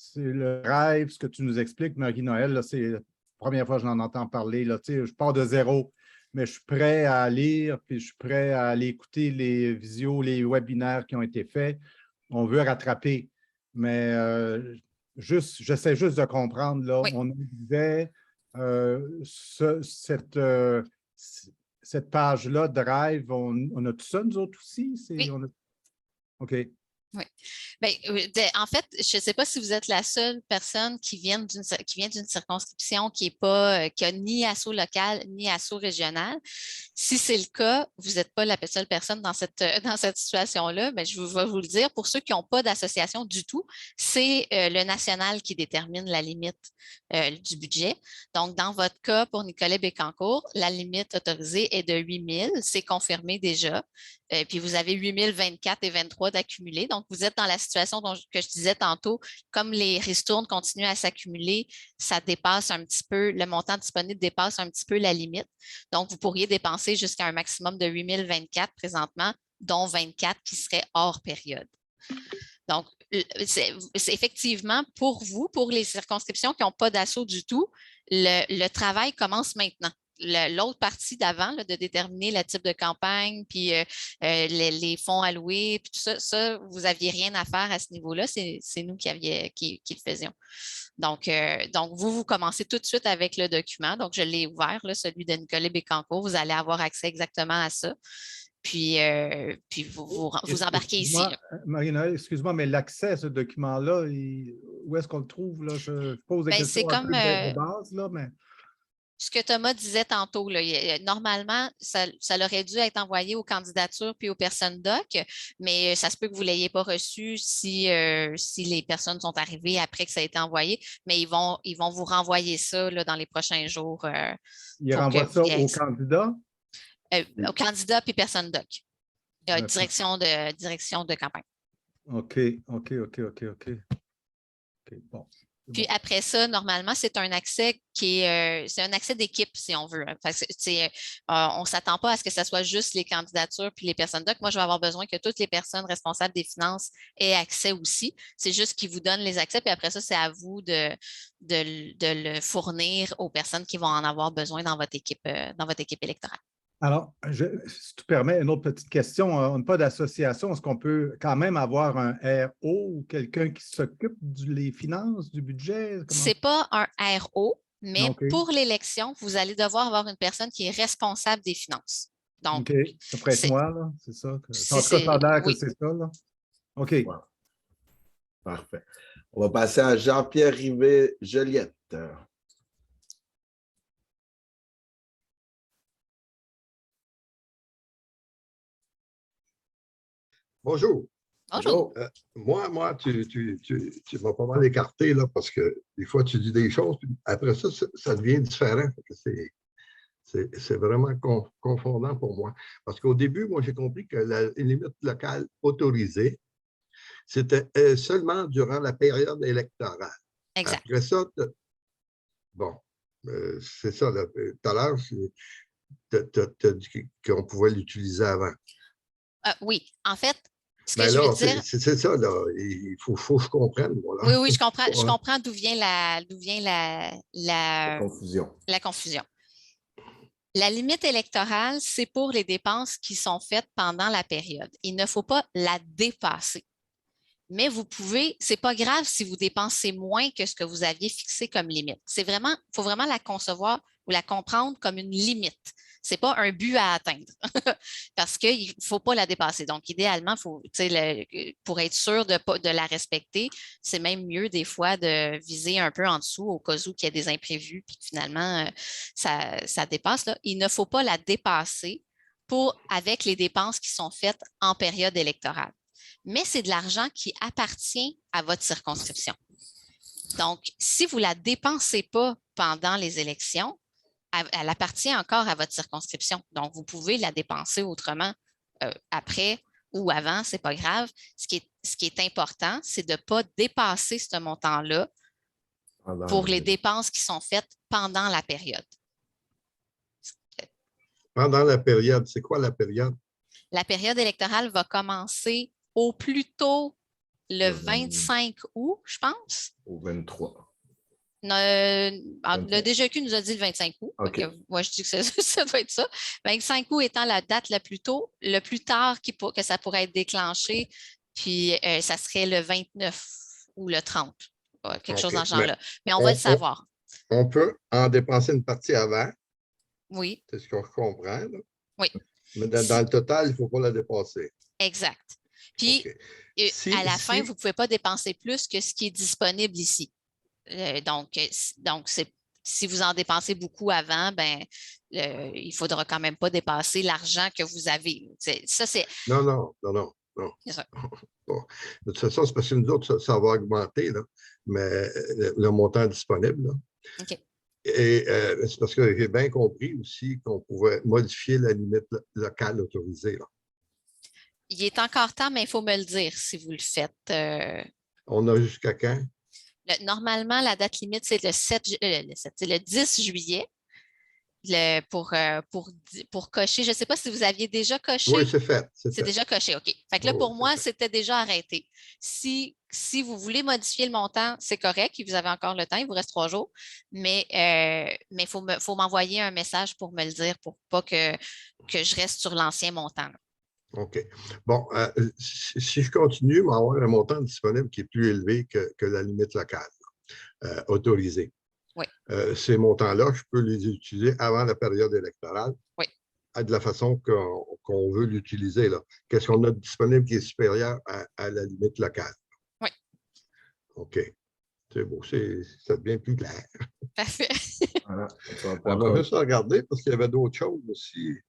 Speaker 8: c'est le rêve, ce que tu nous expliques, Marie-Noël, c'est la première fois que j'en entends parler. Là, je pars de zéro, mais je suis prêt à lire, puis je suis prêt à aller écouter les visios, les webinaires qui ont été faits. On veut rattraper, mais j'essaie juste de comprendre. Là,
Speaker 3: Oui.
Speaker 8: on disait cette page-là, Drive, on a tout ça, nous autres aussi?
Speaker 3: Oui.
Speaker 8: OK.
Speaker 3: Oui. Bien, en fait, je ne sais pas si vous êtes la seule personne qui vient d'une circonscription qui a ni assaut local ni assaut régional. Si c'est le cas, vous n'êtes pas la seule personne dans cette situation-là, mais je vais vous le dire, pour ceux qui n'ont pas d'association du tout, c'est le national qui détermine la limite du budget. Donc, dans votre cas, pour Nicolet-Bécancour, la limite autorisée est de 8 000, c'est confirmé déjà. Puis vous avez 8 024 et 23 d'accumuler. Donc, vous êtes dans la situation que je disais tantôt, comme les ristournes continuent à s'accumuler, ça dépasse un petit peu, le montant disponible dépasse un petit peu la limite. Donc, vous pourriez dépenser jusqu'à un maximum de 8 024 présentement, dont 24 qui seraient hors période. Donc, c'est effectivement pour vous, pour les circonscriptions qui n'ont pas d'assaut du tout, le travail commence maintenant. L'autre partie d'avant, de déterminer le type de campagne, puis les fonds alloués, puis tout ça, vous n'aviez rien à faire à ce niveau-là. C'est nous qui le faisions. Donc, vous commencez tout de suite avec le document. Donc, je l'ai ouvert, là, celui de Nicolet-Bécancour. Vous allez avoir accès exactement à ça. Puis vous embarquez ici.
Speaker 8: Marie-Noël, excuse-moi, mais l'accès à ce document-là, où est-ce qu'on le trouve? Là? Je pose des questions un peu de base, là, mais...
Speaker 3: Ce que Thomas disait tantôt, là, normalement, ça aurait dû être envoyé aux candidatures puis aux personnes doc, mais ça se peut que vous ne l'ayez pas reçu si les personnes sont arrivées après que ça a été envoyé, mais ils vont vous renvoyer ça là, dans les prochains jours.
Speaker 8: Ils renvoient ça aux candidats?
Speaker 3: Aux candidats puis personnes doc. Direction de campagne.
Speaker 8: OK. Bon.
Speaker 3: Puis après ça, normalement, c'est un accès c'est un accès d'équipe, si on veut. On ne s'attend pas à ce que ce soit juste les candidatures puis les personnes doc. Moi, je vais avoir besoin que toutes les personnes responsables des finances aient accès aussi. C'est juste qu'ils vous donnent les accès, puis après ça, c'est à vous de le fournir aux personnes qui vont en avoir besoin dans votre équipe électorale.
Speaker 8: Alors, si tu permets, une autre petite question. On n'a pas d'association. Est-ce qu'on peut quand même avoir un RO ou quelqu'un qui s'occupe des finances, du budget? Ce n'est
Speaker 3: pas un RO, mais pour l'élection, vous allez devoir avoir une personne qui est responsable des finances. Donc,
Speaker 8: OK. Ça pourrait être moi, là, c'est ça? En tout cas, ça a l'air que c'est ça, là. OK.
Speaker 1: Ouais. Parfait. On va passer à Jean-Pierre Rivet-Joliette.
Speaker 9: Bonjour.
Speaker 3: Bonjour.
Speaker 9: Moi, tu m'as pas mal écarté là, parce que des fois, tu dis des choses, puis après ça, ça devient différent. C'est vraiment confondant pour moi. Parce qu'au début, moi, j'ai compris que la limite locale autorisée, c'était seulement durant la période électorale.
Speaker 3: Exact.
Speaker 9: Après ça, c'est ça. Tout à l'heure, tu as dit qu'on pouvait l'utiliser avant.
Speaker 3: Oui, en fait, ce que
Speaker 9: ben
Speaker 3: je
Speaker 9: là,
Speaker 3: veux dire...
Speaker 9: C'est ça, là. Il faut que je comprenne. Voilà.
Speaker 3: Oui, je comprends. Je comprends d'où vient la
Speaker 1: confusion.
Speaker 3: La confusion. La limite électorale, c'est pour les dépenses qui sont faites pendant la période. Il ne faut pas la dépasser. Mais vous pouvez, ce n'est pas grave si vous dépensez moins que ce que vous aviez fixé comme limite. Il faut vraiment la concevoir ou la comprendre comme une limite. Ce n'est pas un but à atteindre parce qu'il ne faut pas la dépasser. Donc, idéalement, pour être sûr de la respecter, c'est même mieux des fois de viser un peu en dessous au cas où il y a des imprévus puis finalement, ça dépasse. Là. Il ne faut pas la dépasser avec les dépenses qui sont faites en période électorale. mais c'est de l'argent qui appartient à votre circonscription. Donc, si vous ne la dépensez pas pendant les élections, elle appartient encore à votre circonscription. Donc, vous pouvez la dépenser autrement après ou avant, ce n'est pas grave. Ce qui est important, c'est de ne pas dépasser ce montant-là pour les dépenses qui sont faites pendant la période.
Speaker 9: Pendant la période, c'est quoi la période?
Speaker 3: La période électorale va commencer au plus tôt le 25 août, je pense.
Speaker 1: Au 23.
Speaker 3: Le DGEQ nous a dit le 25 août.
Speaker 1: Okay.
Speaker 3: Moi, je dis que ça doit être ça. 25 août étant la date la plus tôt, le plus tard que ça pourrait être déclenché, puis ça serait le 29 ou le 30, quelque chose dans ce genre-là. Mais on va le savoir.
Speaker 9: On peut en dépenser une partie avant.
Speaker 3: Oui.
Speaker 9: C'est ce qu'on comprend. Là.
Speaker 3: Oui.
Speaker 9: Mais dans le total, il ne faut pas la dépasser.
Speaker 3: Exact. Puis, à la fin, vous ne pouvez pas dépenser plus que ce qui est disponible ici. Donc si vous en dépensez beaucoup avant, il ne faudra quand même pas dépasser l'argent que vous avez. Ça, c'est...
Speaker 9: Non.
Speaker 3: Ça.
Speaker 9: Bon. De toute façon, c'est parce que nous autres, ça va augmenter, là, mais le montant disponible. Là.
Speaker 3: OK.
Speaker 9: Et c'est parce que j'ai bien compris aussi qu'on pouvait modifier la limite locale autorisée. Là.
Speaker 3: Il est encore temps, mais il faut me le dire si vous le faites.
Speaker 9: On a jusqu'à quand?
Speaker 3: Normalement, la date limite, c'est le 10 juillet pour cocher. Je ne sais pas si vous aviez déjà coché.
Speaker 9: Oui, c'est fait.
Speaker 3: C'est déjà coché, OK. Fait que là, pour moi, c'était déjà arrêté. Si vous voulez modifier le montant, c'est correct. Vous avez encore le temps, il vous reste 3 jours. Mais il faut m'envoyer un message pour me le dire pour pas que je reste sur l'ancien montant. Là.
Speaker 9: OK. Bon, si je continue, on va avoir un montant disponible qui est plus élevé que la limite locale autorisée.
Speaker 3: Oui.
Speaker 9: Ces montants-là, je peux les utiliser avant la période électorale.
Speaker 3: Oui.
Speaker 9: De la façon qu'on veut l'utiliser. Qu'est-ce qu'on a disponible qui est supérieur à la limite locale?
Speaker 3: Oui.
Speaker 9: OK. C'est beau, ça devient plus clair.
Speaker 3: Parfait.
Speaker 9: Voilà. On va juste regarder parce qu'il y avait d'autres choses aussi.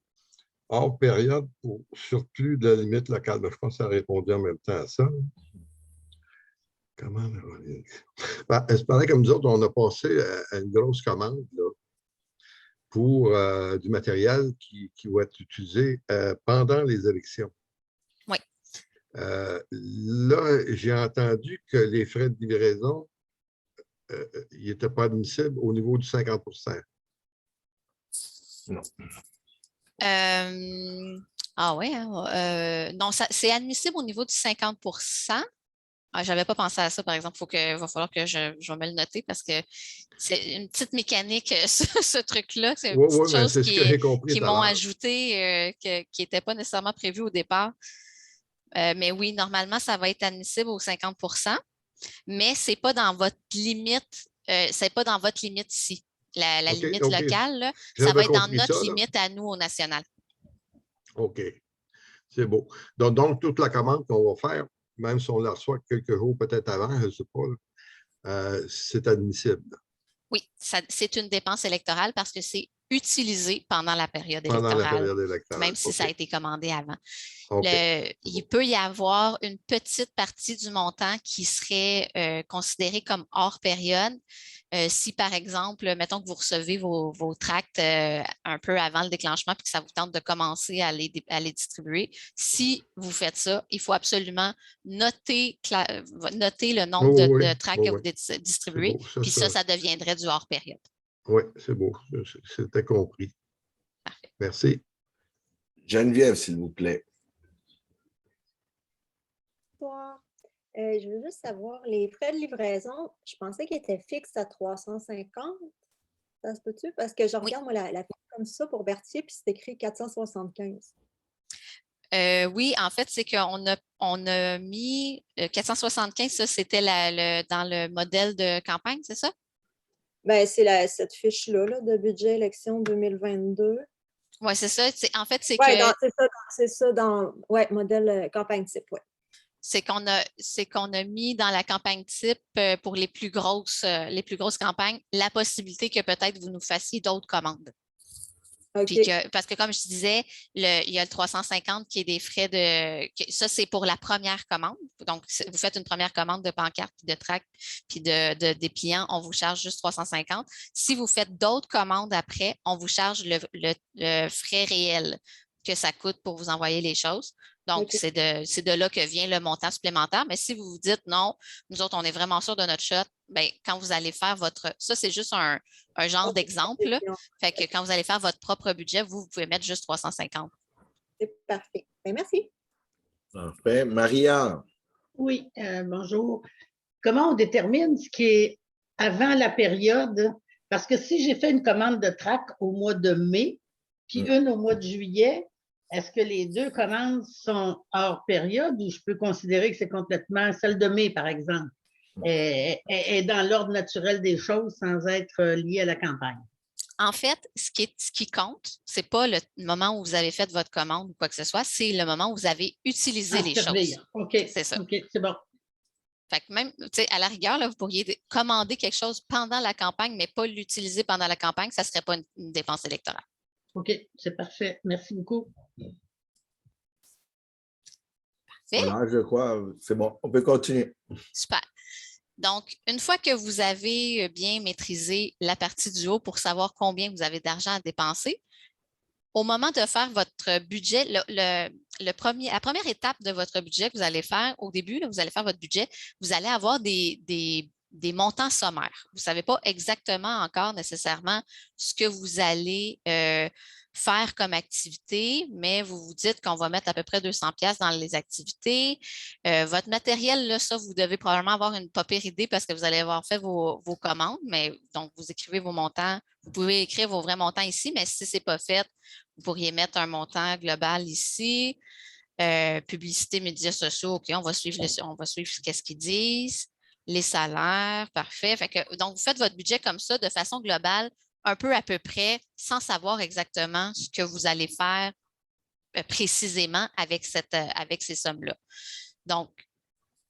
Speaker 9: Hors période pour surplus de la limite locale. Je pense que ça répondait en même temps à ça. Comment on va c'est pareil comme nous autres, on a passé à une grosse commande là, pour du matériel qui va être utilisé pendant les élections.
Speaker 3: Oui.
Speaker 9: Là, j'ai entendu que les frais de livraison n'étaient pas admissibles au niveau du 50 %.
Speaker 1: Non.
Speaker 3: Ah oui, non, c'est admissible au niveau du 50 %. Je n'avais pas pensé à ça, par exemple. Il va falloir que je vais me le noter parce que c'est une petite mécanique, ce truc-là. C'est une petite chose qui m'ont ajouté, qui n'était pas nécessairement prévu au départ. Mais oui, normalement, ça va être admissible au 50 %, mais ce n'est pas dans votre limite. C'est pas dans votre limite ici. La limite locale, là, ça va être dans notre limite à nous au national.
Speaker 9: OK. C'est beau. Donc, toute la commande qu'on va faire, même si on la reçoit quelques jours peut-être avant, je ne sais pas, c'est admissible.
Speaker 3: Oui, c'est une dépense électorale parce que c'est utilisé pendant la période électorale, même si ça a été commandé avant. Il peut y avoir une petite partie du montant qui serait considérée comme hors période. Si, par exemple, mettons que vous recevez vos tracts un peu avant le déclenchement puis que ça vous tente de commencer à les distribuer, si vous faites ça, il faut absolument noter le nombre de tracts que vous distribuez, puis ça deviendrait du hors période.
Speaker 9: Oui, c'est beau. C'était compris.
Speaker 3: Parfait.
Speaker 9: Merci.
Speaker 1: Geneviève, s'il vous plaît.
Speaker 10: Bonsoir. Je veux juste savoir, les frais de livraison, je pensais qu'ils étaient fixes à 350. Ça se peut-tu? Parce que je regarde, moi, la fiche comme ça pour Berthier, puis c'est écrit 475.
Speaker 3: Oui, en fait, c'est qu'on a mis 475, ça, c'était dans le modèle de campagne, c'est ça?
Speaker 10: Bien, c'est cette fiche-là là, de budget élection 2022.
Speaker 3: Oui, c'est ça. En fait, c'est
Speaker 10: c'est ça dans modèle campagne type, oui.
Speaker 3: C'est qu'on a mis dans la campagne type pour les plus grosses campagnes la possibilité que peut-être vous nous fassiez d'autres commandes. Puis parce que, comme je disais, il y a le 350 qui est des frais ça, c'est pour la première commande. Donc, vous faites une première commande de pancarte, puis de tract, puis de dépliants, on vous charge juste 350. Si vous faites d'autres commandes après, on vous charge le frais réel que ça coûte pour vous envoyer les choses. Donc, c'est de là que vient le montant supplémentaire. Mais si vous vous dites non, nous autres, on est vraiment sûrs de notre shot, bien, quand vous allez faire ça, c'est juste un genre d'exemple. Fait que quand vous allez faire votre propre budget, vous pouvez mettre juste 350.
Speaker 10: C'est parfait. Bien, merci.
Speaker 1: Parfait. Maria.
Speaker 2: Oui, bonjour. Comment on détermine ce qui est avant la période? Parce que si j'ai fait une commande de trac au mois de mai, puis une au mois de juillet, est-ce que les deux commandes sont hors période ou je peux considérer que c'est complètement celle de mai, par exemple, est dans l'ordre naturel des choses sans être liée à la campagne?
Speaker 3: En fait, ce qui compte, ce n'est pas le moment où vous avez fait votre commande ou quoi que ce soit, c'est le moment où vous avez utilisé les choses.
Speaker 2: OK,
Speaker 3: c'est ça.
Speaker 2: OK, c'est bon.
Speaker 3: Fait que même, à la rigueur, là, vous pourriez commander quelque chose pendant la campagne, mais pas l'utiliser pendant la campagne, ça ne serait pas une dépense électorale.
Speaker 2: OK, c'est parfait. Merci beaucoup.
Speaker 3: Parfait.
Speaker 1: Voilà, je crois, c'est bon. On peut continuer.
Speaker 3: Super. Donc, une fois que vous avez bien maîtrisé la partie du haut pour savoir combien vous avez d'argent à dépenser, au moment de faire votre budget, la première étape de votre budget que vous allez faire, au début, là, vous allez faire votre budget, vous allez avoir des montants sommaires. Vous ne savez pas exactement encore nécessairement ce que vous allez faire comme activité, mais vous vous dites qu'on va mettre à peu près 200$ dans les activités. Votre matériel, là, ça, vous devez probablement avoir une pas pire idée parce que vous allez avoir fait vos commandes, mais donc vous écrivez vos montants. Vous pouvez écrire vos vrais montants ici, mais si ce n'est pas fait, vous pourriez mettre un montant global ici. Publicité, médias sociaux, OK, on va suivre ce qu'ils disent. Les salaires, parfait. Donc, vous faites votre budget comme ça de façon globale, un peu à peu près, sans savoir exactement ce que vous allez faire précisément avec ces sommes-là. Donc,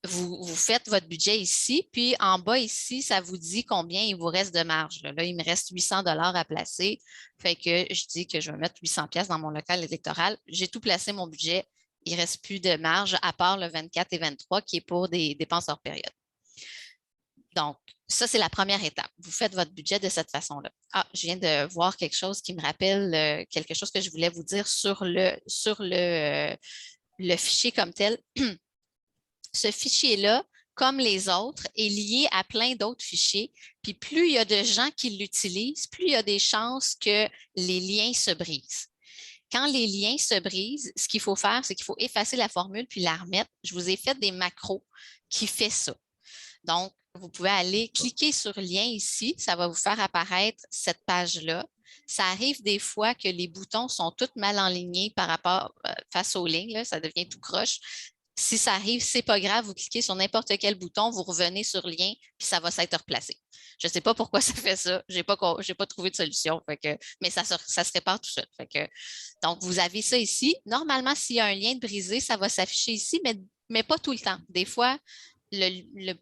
Speaker 3: vous faites votre budget ici, puis en bas ici, ça vous dit combien il vous reste de marge. Là, il me reste 800$ à placer. Fait que je dis que je vais mettre 800$ dans mon local électoral. J'ai tout placé mon budget. Il ne reste plus de marge à part le 24 et 23 qui est pour des dépenses hors période. Donc, ça, c'est la première étape. Vous faites votre budget de cette façon-là. Ah, je viens de voir quelque chose qui me rappelle quelque chose que je voulais vous dire sur le fichier comme tel. Ce fichier-là, comme les autres, est lié à plein d'autres fichiers. Puis plus il y a de gens qui l'utilisent, plus il y a des chances que les liens se brisent. Quand les liens se brisent, ce qu'il faut faire, c'est qu'il faut effacer la formule puis la remettre. Je vous ai fait des macros qui font ça. Donc, vous pouvez aller cliquer sur lien ici. Ça va vous faire apparaître cette page-là. Ça arrive des fois que les boutons sont tous mal enlignés par rapport face aux lignes. Là, ça devient tout croche. Si ça arrive, ce n'est pas grave, vous cliquez sur n'importe quel bouton, vous revenez sur lien, puis ça va s'être replacé. Je ne sais pas pourquoi ça fait ça. Je n'ai pas trouvé de solution, mais ça se répare tout seul. Donc, vous avez ça ici. Normalement, s'il y a un lien de brisé, ça va s'afficher ici, mais pas tout le temps. Des fois,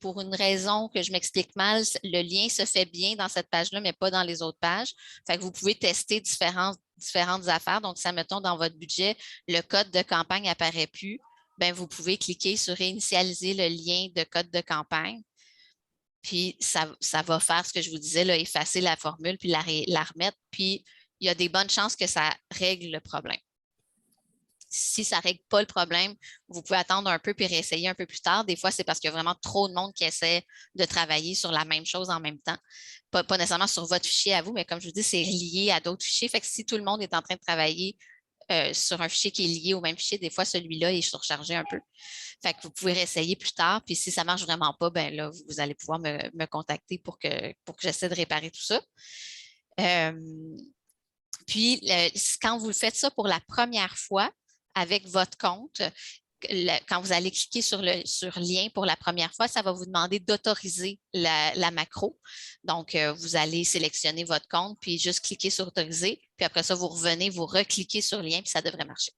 Speaker 3: pour une raison que je m'explique mal, le lien se fait bien dans cette page-là, mais pas dans les autres pages. Fait que vous pouvez tester différentes affaires. Donc, ça, mettons, dans votre budget, le code de campagne n'apparaît plus. Bien, vous pouvez cliquer sur réinitialiser le lien de code de campagne. Puis, ça va faire ce que je vous disais, là, effacer la formule puis la remettre. Puis, il y a des bonnes chances que ça règle le problème. Si ça ne règle pas le problème, vous pouvez attendre un peu puis réessayer un peu plus tard. Des fois, c'est parce qu'il y a vraiment trop de monde qui essaie de travailler sur la même chose en même temps. Pas nécessairement sur votre fichier à vous, mais comme je vous dis, c'est lié à d'autres fichiers. Fait que si tout le monde est en train de travailler sur un fichier qui est lié au même fichier, des fois, celui-là est surchargé un peu. Fait que vous pouvez réessayer plus tard. Puis si ça ne marche vraiment pas, ben là, vous allez pouvoir me contacter pour que j'essaie de réparer tout ça. Puis, quand vous faites ça pour la première fois avec votre compte, quand vous allez cliquer sur lien pour la première fois, ça va vous demander d'autoriser la macro. Donc, vous allez sélectionner votre compte, puis juste cliquer sur autoriser. Puis après ça, vous revenez, vous recliquez sur lien, puis ça devrait marcher.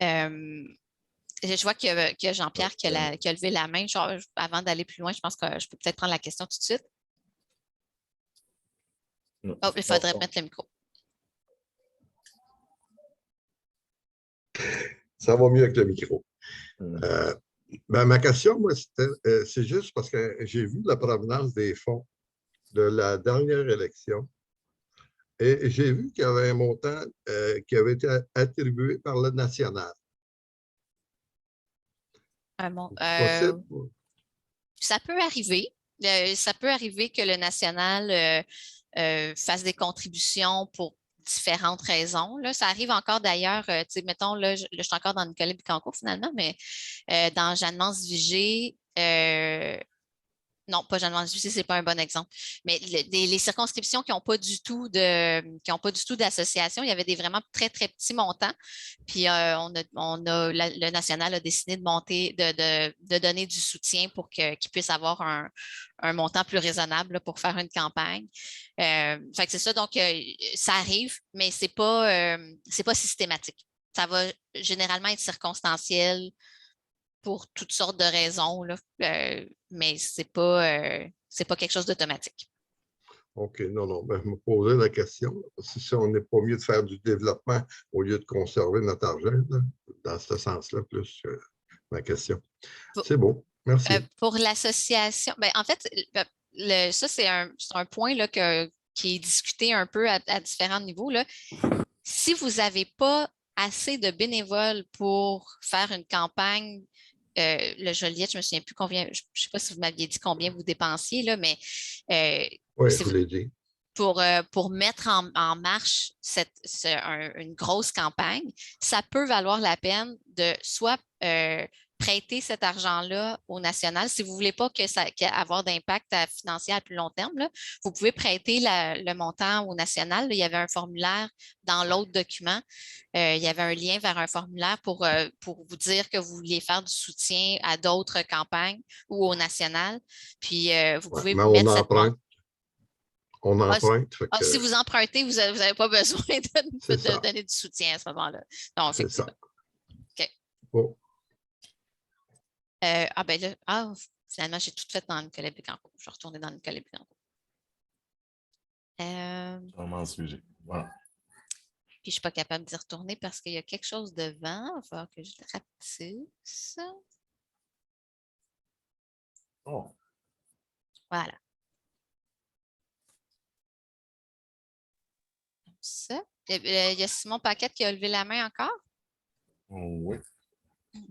Speaker 3: Je vois qu'il y a Jean-Pierre qui a levé la main. Avant d'aller plus loin, je pense que je peux peut-être prendre la question tout de suite. Oh, il faudrait mettre le micro.
Speaker 9: Ça va mieux avec le micro. Ma question, moi, c'est juste parce que j'ai vu la provenance des fonds de la dernière élection et j'ai vu qu'il y avait un montant qui avait été attribué par le national.
Speaker 3: Possible? Ça peut arriver. Ça peut arriver que le national fasse des contributions pour différentes raisons. Là, ça arrive encore d'ailleurs, mettons, là, je suis encore dans Nicolas Bicancourt finalement, mais dans Jeanne-Mance Vigée, non, pas Jeanne-Mance Vigée, ce n'est pas un bon exemple, mais les circonscriptions qui n'ont pas du tout d'association, il y avait des vraiment très, très petits montants. Puis le national a décidé de donner du soutien pour qu'ils puissent avoir un montant plus raisonnable là, pour faire une campagne. Fait que c'est ça, donc ça arrive, mais c'est pas systématique. Ça va généralement être circonstanciel pour toutes sortes de raisons, là, mais c'est pas quelque chose d'automatique.
Speaker 9: OK, non, ben, je me posais la question, si on n'est pas mieux de faire du développement au lieu de conserver notre argent, là, dans ce sens-là, plus ma question. C'est beau, merci.
Speaker 3: Pour l'association, ben, en fait, ça, c'est un point là, qui est discuté un peu à différents niveaux. Là. Si vous n'avez pas assez de bénévoles pour faire une campagne, le Joliette, je ne me souviens plus combien, je ne sais pas si vous m'aviez dit combien vous dépensiez, là, mais
Speaker 9: oui, je vous l'ai dit.
Speaker 3: Pour mettre en marche une grosse campagne, ça peut valoir la peine de soit prêter cet argent-là au national. Si vous ne voulez pas avoir d'impact financier à plus long terme, là, vous pouvez prêter le montant au national. Là, il y avait un formulaire dans l'autre document. Il y avait un lien vers un formulaire pour vous dire que vous vouliez faire du soutien à d'autres campagnes ou au national. Puis, vous pouvez mettre cette montant.
Speaker 9: On emprunte.
Speaker 3: Si vous empruntez, vous n'avez pas besoin de donner du soutien à ce moment-là. Donc, effectivement. OK.
Speaker 9: Bon.
Speaker 3: Finalement, j'ai tout fait dans Nicolas Bicancourt. Je vais retourner dans Nicolas Bicancourt.
Speaker 1: Vraiment un sujet. Voilà.
Speaker 3: Puis, je ne suis pas capable d'y retourner parce qu'il y a quelque chose devant. Il va falloir que je le rapetisse.
Speaker 1: Oh.
Speaker 3: Voilà. Ça. Il y a Simon Paquette qui a levé la main encore?
Speaker 1: Oui.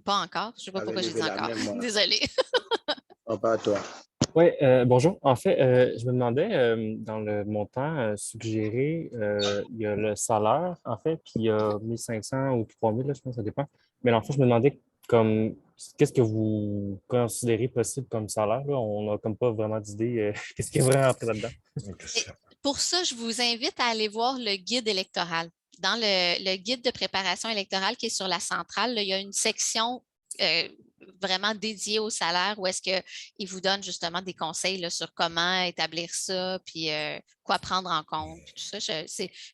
Speaker 3: Pas encore. Je ne sais pas pourquoi j'ai dit encore. Désolée.
Speaker 1: Pas à toi.
Speaker 6: Oui, bonjour. En fait, je me demandais, dans le montant suggéré, il y a le salaire, en fait, puis il y a 1500 ou 3000, là, je pense, ça dépend. Mais en fait, je me demandais qu'est-ce que vous considérez possible comme salaire? Là? On n'a comme pas vraiment d'idée. Qu'est-ce qui est vraiment entré là-dedans?
Speaker 3: Pour ça, je vous invite à aller voir le guide électoral. Dans le guide de préparation électorale qui est sur la centrale, là, il y a une section vraiment dédiée au salaire où est-ce qu'il vous donne justement des conseils là, sur comment établir ça, puis quoi prendre en compte, puis tout ça.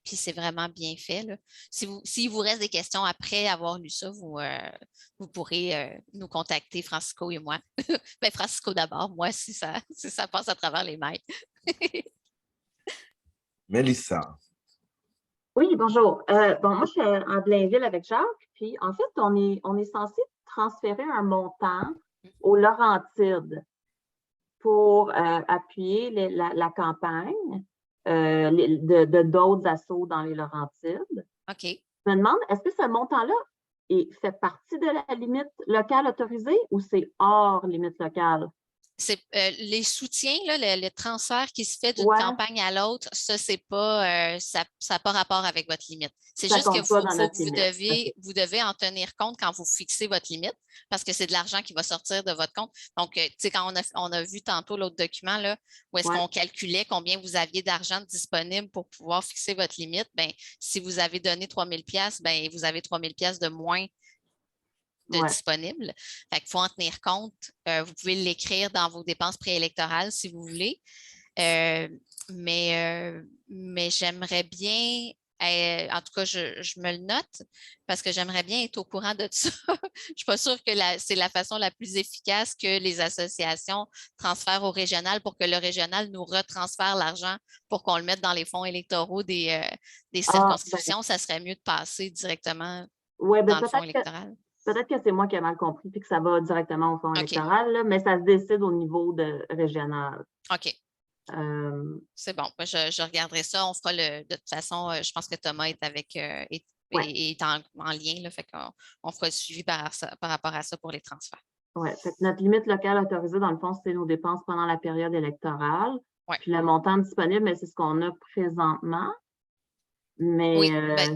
Speaker 3: Puis c'est vraiment bien fait. Là. S'il vous reste des questions après avoir lu ça, vous pourrez nous contacter, Francisco et moi. Ben, Francisco d'abord, moi, si ça passe à travers les mailles.
Speaker 1: Mélissa.
Speaker 11: Oui, bonjour. Moi, je suis à Blainville avec Jacques, puis en fait, on est censé transférer un montant aux Laurentides pour appuyer la campagne de d'autres assos dans les Laurentides.
Speaker 3: OK.
Speaker 11: Je me demande, est-ce que ce montant-là fait partie de la limite locale autorisée ou c'est hors limite locale?
Speaker 3: C'est les soutiens, là, le transfert qui se fait d'une campagne à l'autre, ça, c'est pas ça n'a pas rapport avec votre limite. C'est juste que vous devez en tenir compte quand vous fixez votre limite, parce que c'est de l'argent qui va sortir de votre compte. Donc, tu sais, quand on a vu tantôt l'autre document, là, où est-ce qu'on calculait combien vous aviez d'argent disponible pour pouvoir fixer votre limite, bien, si vous avez donné 3 000 $, bien, vous avez 3 000 $ de moins disponible. Fait qu'il faut en tenir compte. Vous pouvez l'écrire dans vos dépenses préélectorales si vous voulez. Mais j'aimerais bien En tout cas, je me le note parce que j'aimerais bien être au courant de ça. Je ne suis pas sûre que c'est la façon la plus efficace que les associations transfèrent au régional pour que le régional nous retransfère l'argent pour qu'on le mette dans les fonds électoraux des circonscriptions. Ça serait mieux de passer directement dans le fonds électoral.
Speaker 11: Peut-être que c'est moi qui ai mal compris et que ça va directement au fonds électoral, là, mais ça se décide au niveau régional.
Speaker 3: OK. C'est bon. Je regarderai ça. On fera de toute façon, je pense que Thomas est est en lien. Là, fait qu'on fera le suivi par rapport à ça pour les transferts.
Speaker 11: Oui. Notre limite locale autorisée, dans le fond, c'est nos dépenses pendant la période électorale. Ouais. Puis le montant disponible, c'est ce qu'on a présentement. Mais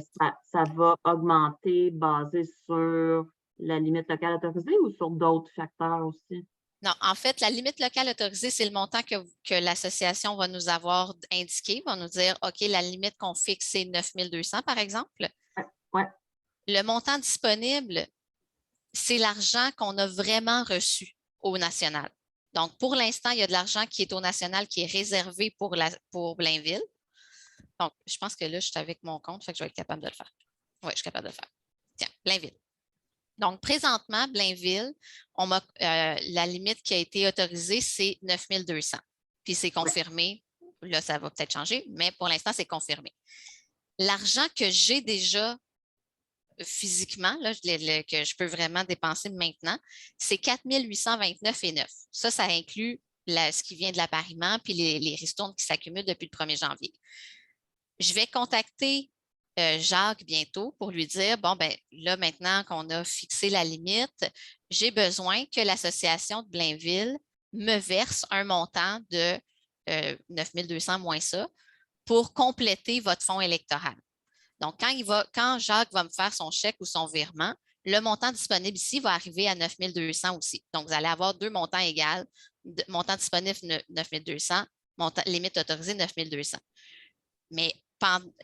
Speaker 11: ça va augmenter basé sur la limite locale autorisée ou sur d'autres facteurs aussi?
Speaker 3: Non, en fait, la limite locale autorisée, c'est le montant que l'association va nous avoir indiqué, va nous dire, OK, la limite qu'on fixe, c'est 9 200, par exemple.
Speaker 11: Ouais.
Speaker 3: Le montant disponible, c'est l'argent qu'on a vraiment reçu au national. Donc, pour l'instant, il y a de l'argent qui est au national qui est réservé pour Blainville. Donc, je pense que là, je suis avec mon compte, fait que je vais être capable de le faire. Oui, je suis capable de le faire. Tiens, Blainville. Donc, présentement, Blainville, la limite qui a été autorisée, c'est 9 200. Puis c'est confirmé. Là, ça va peut-être changer, mais pour l'instant, c'est confirmé. L'argent que j'ai déjà physiquement, là, que je peux vraiment dépenser maintenant, c'est 4 829,9. Ça inclut ce qui vient de l'appariement puis les ristournes qui s'accumulent depuis le 1er janvier. Je vais contacter Jacques bientôt pour lui dire, bon, ben là, maintenant qu'on a fixé la limite, j'ai besoin que l'association de Blainville me verse un montant de 9 200 moins ça pour compléter votre fonds électoral. Donc, quand Jacques va me faire son chèque ou son virement, le montant disponible ici va arriver à 9 200 aussi. Donc, vous allez avoir deux montants égaux, montant disponible 9 200, limite autorisée 9 200. Mais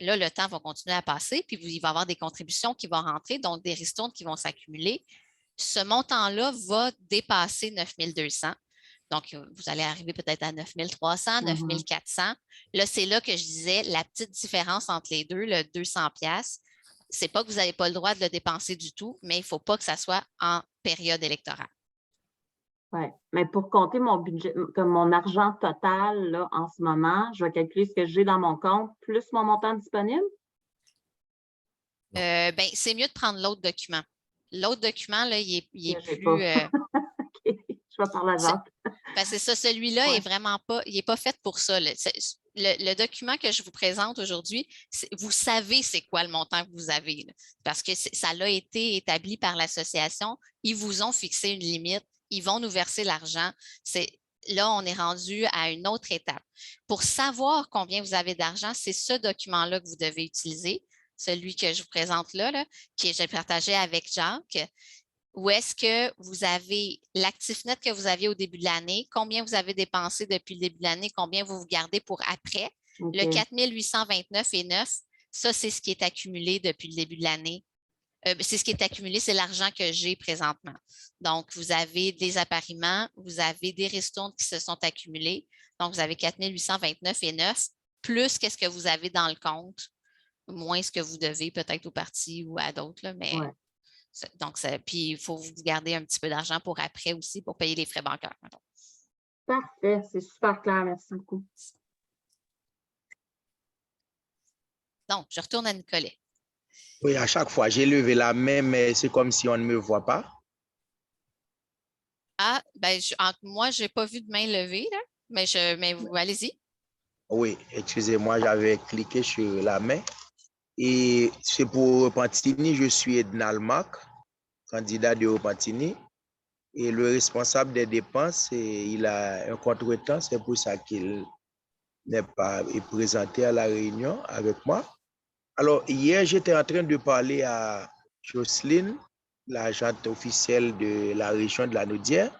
Speaker 3: là, le temps va continuer à passer, puis il va y avoir des contributions qui vont rentrer, donc des ristournes qui vont s'accumuler. Ce montant-là va dépasser 9 200. Donc, vous allez arriver peut-être à 9 300, 9 400. Là, c'est là que je disais la petite différence entre les deux, le 200 $, c'est pas que vous n'avez pas le droit de le dépenser du tout, mais il ne faut pas que ça soit en période électorale.
Speaker 11: Oui, mais pour compter mon budget, comme mon argent total là, en ce moment, je vais calculer ce que j'ai dans mon compte plus mon montant disponible?
Speaker 3: C'est mieux de prendre l'autre document. L'autre document, là, il est plus.
Speaker 11: Okay. Je vais parler à Jacques.
Speaker 3: C'est ça, celui-là est vraiment pas, il n'est pas fait pour ça. Le document que je vous présente aujourd'hui, vous savez c'est quoi le montant que vous avez. Là, parce que ça a été établi par l'association. Ils vous ont fixé une limite. Ils vont nous verser l'argent. Là, on est rendu à une autre étape. Pour savoir combien vous avez d'argent, c'est ce document-là que vous devez utiliser, celui que je vous présente là que j'ai partagé avec Jacques, où est-ce que vous avez l'actif net que vous aviez au début de l'année, combien vous avez dépensé depuis le début de l'année, combien vous gardez pour après. Okay. Le 4 829,9, ça, c'est ce qui est accumulé depuis le début de l'année. C'est ce qui est accumulé, c'est l'argent que j'ai présentement. Donc, vous avez des appariements, vous avez des ristournes qui se sont accumulés. Donc, vous avez 4 829,9 plus qu'est-ce que vous avez dans le compte, moins ce que vous devez peut-être au parti ou à d'autres. Là, mais donc, puis il faut vous garder un petit peu d'argent pour après aussi, pour payer les frais bancaires.
Speaker 11: Parfait, c'est super clair. Merci beaucoup.
Speaker 3: Donc, je retourne à Nicolet.
Speaker 12: Oui, à chaque fois, j'ai levé la main, mais c'est comme si on ne me voit pas.
Speaker 3: Ah, moi, je n'ai pas vu de main levée, là, mais vous, allez-y.
Speaker 12: Oui, excusez-moi, j'avais cliqué sur la main. Et c'est pour Repentigny, je suis Edna Almac, candidat de Repentigny. Et le responsable des dépenses, il a un contretemps, c'est pour ça qu'il n'est pas présenté à la réunion avec moi. Alors, hier, j'étais en train de parler à Jocelyne, l'agente officielle de la région de la Naudière,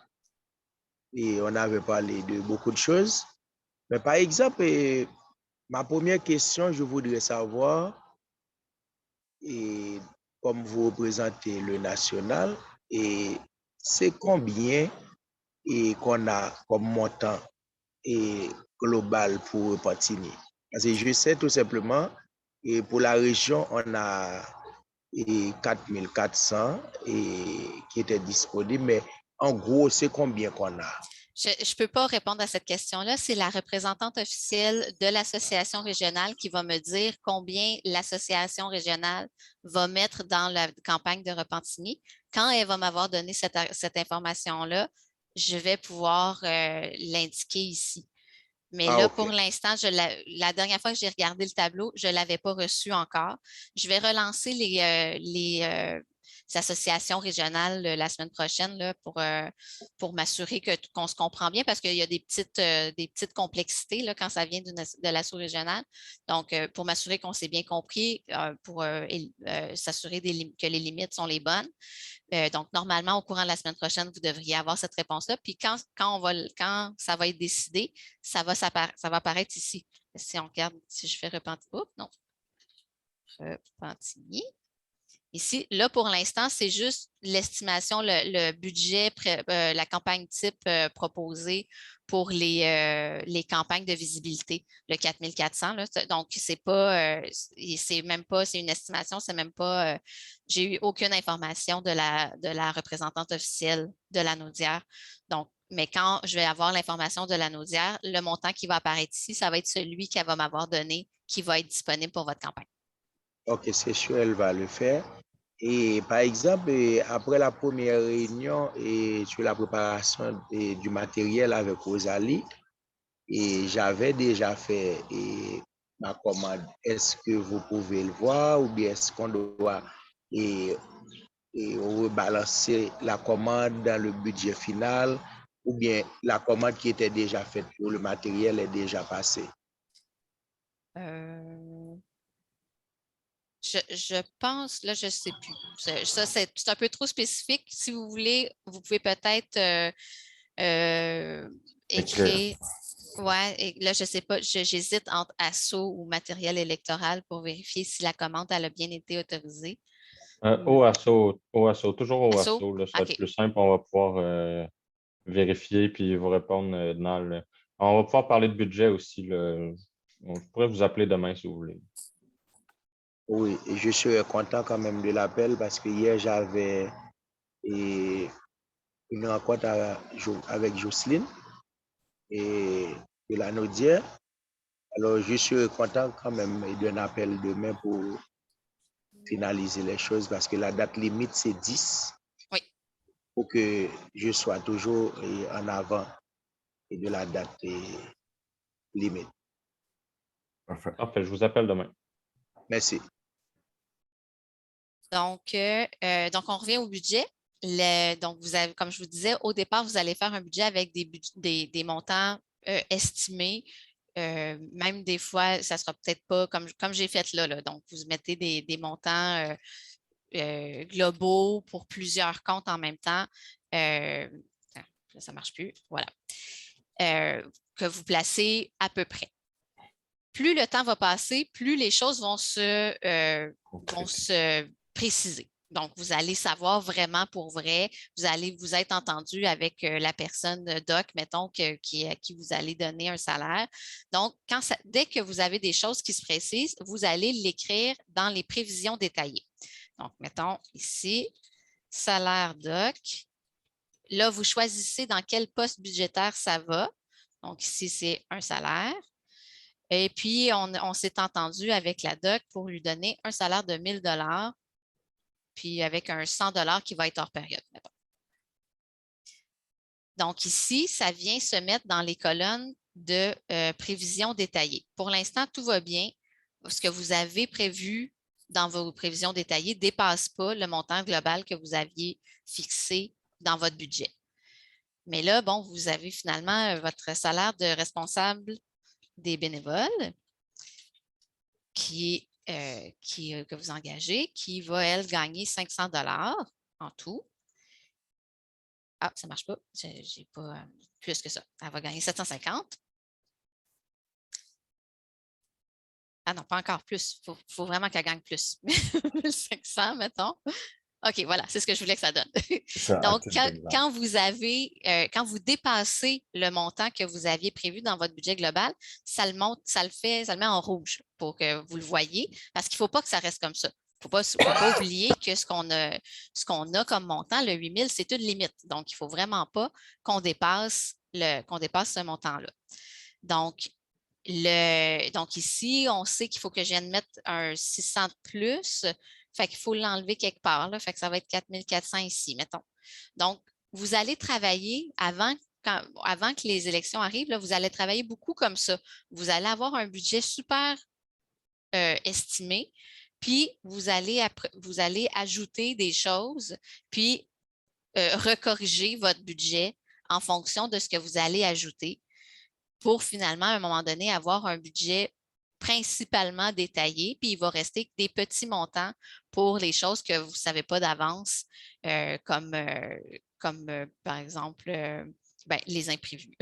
Speaker 12: et on avait parlé de beaucoup de choses. Mais par exemple, ma première question, je voudrais savoir, et comme vous représentez le national, et c'est combien qu'on a comme montant global pour Repentigny? Parce que je sais tout simplement Et pour la région, on a 4400 qui étaient disponibles. Mais en gros, c'est combien qu'on a?
Speaker 3: Je ne peux pas répondre à cette question-là. C'est la représentante officielle de l'association régionale qui va me dire combien l'association régionale va mettre dans la campagne de Repentigny. Quand elle va m'avoir donné cette information-là, je vais pouvoir l'indiquer ici. Mais là,
Speaker 12: OK.
Speaker 3: pour l'instant, la dernière fois que j'ai regardé le tableau, je ne l'avais pas reçu encore. Je vais relancer les associations régionales la semaine prochaine là, pour m'assurer qu'on se comprend bien parce qu'il y a des petites complexités là, quand ça vient de l'asso régionale. Donc, pour m'assurer qu'on s'est bien compris, pour s'assurer que les limites sont les bonnes. Donc, normalement, au courant de la semaine prochaine, vous devriez avoir cette réponse-là. Puis quand ça va être décidé, ça va apparaître ici. Si on regarde, si je fais Repentigny, non. Repentigny. Ici, là, pour l'instant, c'est juste l'estimation, le budget, la campagne type proposée pour les campagnes de visibilité, le 4400. Là. Donc, c'est même pas, c'est une estimation, c'est même pas, j'ai eu aucune information de la représentante officielle de la Naudière. Donc, mais quand je vais avoir l'information de la Naudière, le montant qui va apparaître ici, ça va être celui qu'elle va m'avoir donné, qui va être disponible pour votre campagne.
Speaker 12: OK, c'est sûr, elle va le faire. Et par exemple, après la première réunion sur la préparation du matériel avec Rosalie, et j'avais déjà fait ma commande. Est-ce que vous pouvez le voir ou bien est-ce qu'on doit rebalancer la commande dans le budget final ou bien la commande qui était déjà faite pour le matériel est déjà passée?
Speaker 3: Je pense, là, je ne sais plus. Ça, c'est un peu trop spécifique. Si vous voulez, vous pouvez peut-être écrire. Ouais, et là, je ne sais pas, j'hésite entre assaut ou matériel électoral pour vérifier si la commande elle a bien été autorisée.
Speaker 6: Au assaut, toujours au
Speaker 3: Assaut?
Speaker 6: assaut, là, ça va
Speaker 3: OK.
Speaker 6: être plus simple. On va pouvoir vérifier puis vous répondre dans le. On va pouvoir parler de budget aussi. Je pourrais vous appeler demain si vous voulez.
Speaker 12: Oui, je serais content quand même de l'appel parce que hier, j'avais une rencontre avec Jocelyne et de la Naudière. Alors, je serais content quand même d'un appel demain pour finaliser les choses parce que la date limite, c'est 10.
Speaker 3: Oui.
Speaker 12: Pour que je sois toujours en avant de la date limite.
Speaker 6: Parfait, je vous appelle demain.
Speaker 12: Merci.
Speaker 3: Donc, on revient au budget. Donc, vous avez, comme je vous disais, au départ, vous allez faire un budget avec des montants estimés. Même des fois, ça ne sera peut-être pas comme j'ai fait là. Donc, vous mettez des montants globaux pour plusieurs comptes en même temps. Là, ça ne marche plus. Voilà. Que vous placez à peu près. Plus le temps va passer, plus les choses vont se préciser. Donc, vous allez savoir vraiment pour vrai, vous allez vous être entendu avec la personne doc, mettons, à qui vous allez donner un salaire. Donc, dès que vous avez des choses qui se précisent, vous allez l'écrire dans les prévisions détaillées. Donc, mettons ici, salaire doc. Là, vous choisissez dans quel poste budgétaire ça va. Donc, ici, c'est un salaire. Et puis, on s'est entendu avec la doc pour lui donner un salaire de 1 000 $, puis avec un 100 $ qui va être hors période. Mettons. Donc, ici, ça vient se mettre dans les colonnes de prévisions détaillées. Pour l'instant, tout va bien. Ce que vous avez prévu dans vos prévisions détaillées ne dépasse pas le montant global que vous aviez fixé dans votre budget. Mais là, bon, vous avez finalement votre salaire de responsable des bénévoles que vous engagez, qui va, elle, gagner 500 $ en tout. Ah, ça ne marche pas. Je n'ai pas plus que ça. Elle va gagner 750. Ah non, pas encore plus. Il faut vraiment qu'elle gagne plus. 500, mettons. OK, voilà, c'est ce que je voulais que ça donne.
Speaker 1: Ça,
Speaker 3: Donc,
Speaker 1: à titre
Speaker 3: quand vous dépassez le montant que vous aviez prévu dans votre budget global, ça le met en rouge pour que vous le voyez, parce qu'il ne faut pas que ça reste comme ça. Il ne faut pas oublier que ce qu'on a comme montant, le 8 000, c'est une limite. Donc, il ne faut vraiment pas qu'on dépasse ce montant-là. Donc ici, on sait qu'il faut que je vienne mettre un 600 de plus. Fait qu'il faut l'enlever quelque part. Là, fait que ça va être 4 400 ici, mettons. Donc, vous allez travailler avant que les élections arrivent, là, vous allez travailler beaucoup comme ça. Vous allez avoir un budget super estimé, puis vous allez ajouter des choses, puis recorriger votre budget en fonction de ce que vous allez ajouter pour finalement, à un moment donné, avoir un budget principalement détaillé, puis il va rester des petits montants pour les choses que vous ne savez pas d'avance, comme par exemple les imprévus.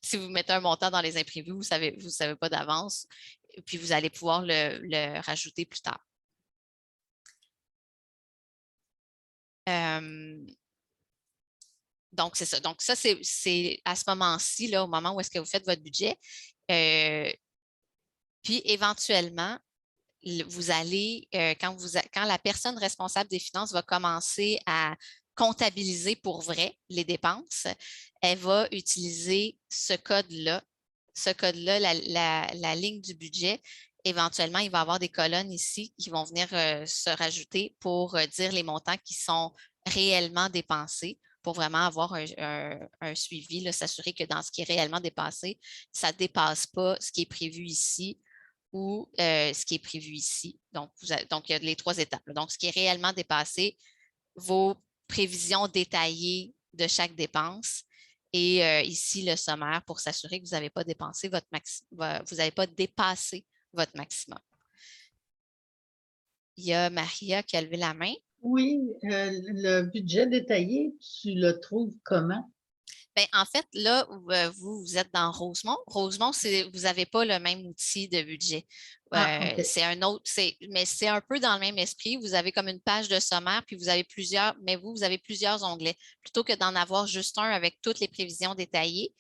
Speaker 3: Si vous mettez un montant dans les imprévus, vous ne savez pas d'avance, puis vous allez pouvoir le rajouter plus tard. Donc, c'est ça. Donc, ça, c'est à ce moment-ci, au moment où est-ce que vous faites votre budget. Puis, éventuellement, vous allez, quand la personne responsable des finances va commencer à comptabiliser pour vrai les dépenses, elle va utiliser ce code-là. Ce code-là, la ligne du budget. Éventuellement, il va y avoir des colonnes ici qui vont venir se rajouter pour dire les montants qui sont réellement dépensés, pour vraiment avoir un suivi, s'assurer que dans ce qui est réellement dépassé, ça ne dépasse pas ce qui est prévu ici ou ce qui est prévu ici. Donc, il y a les 3 étapes. Donc, ce qui est réellement dépassé, vos prévisions détaillées de chaque dépense et ici, le sommaire pour s'assurer que vous n'avez pas dépassé votre maximum. Il y a Maria qui a levé la main.
Speaker 2: Oui, le budget détaillé, tu le trouves comment?
Speaker 3: Bien, en fait, là, vous êtes dans Rosemont. Rosemont, vous n'avez pas le même outil de budget.
Speaker 2: Okay.
Speaker 3: C'est un autre, mais c'est un peu dans le même esprit. Vous avez comme une page de sommaire, puis vous avez plusieurs onglets. Plutôt que d'en avoir juste un avec toutes les prévisions détaillées,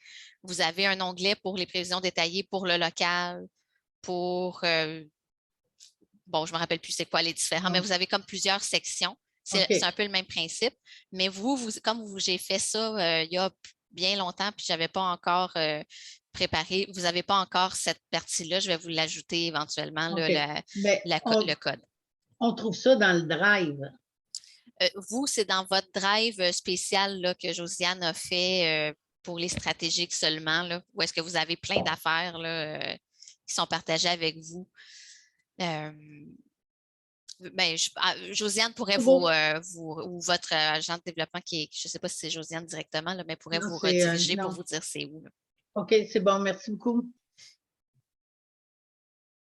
Speaker 3: vous avez un onglet pour les prévisions détaillées pour le local, pour bon, je ne me rappelle plus c'est quoi les différents, mais vous avez comme plusieurs sections. C'est un peu le même principe. Mais comme j'ai fait ça il y a bien longtemps, puis je n'avais pas encore préparé, vous n'avez pas encore cette partie-là, je vais vous l'ajouter éventuellement, le code.
Speaker 2: On trouve ça dans le drive.
Speaker 3: Vous, c'est dans votre drive spécial là, que Josiane a fait pour les stratégiques seulement, là, où est-ce que vous avez plein d'affaires qui sont partagées avec vous. Josiane pourrait ou votre agent de développement je ne sais pas si c'est Josiane directement, là, mais pourrait vous rediriger pour vous dire c'est où. Là.
Speaker 2: OK, c'est bon, merci beaucoup.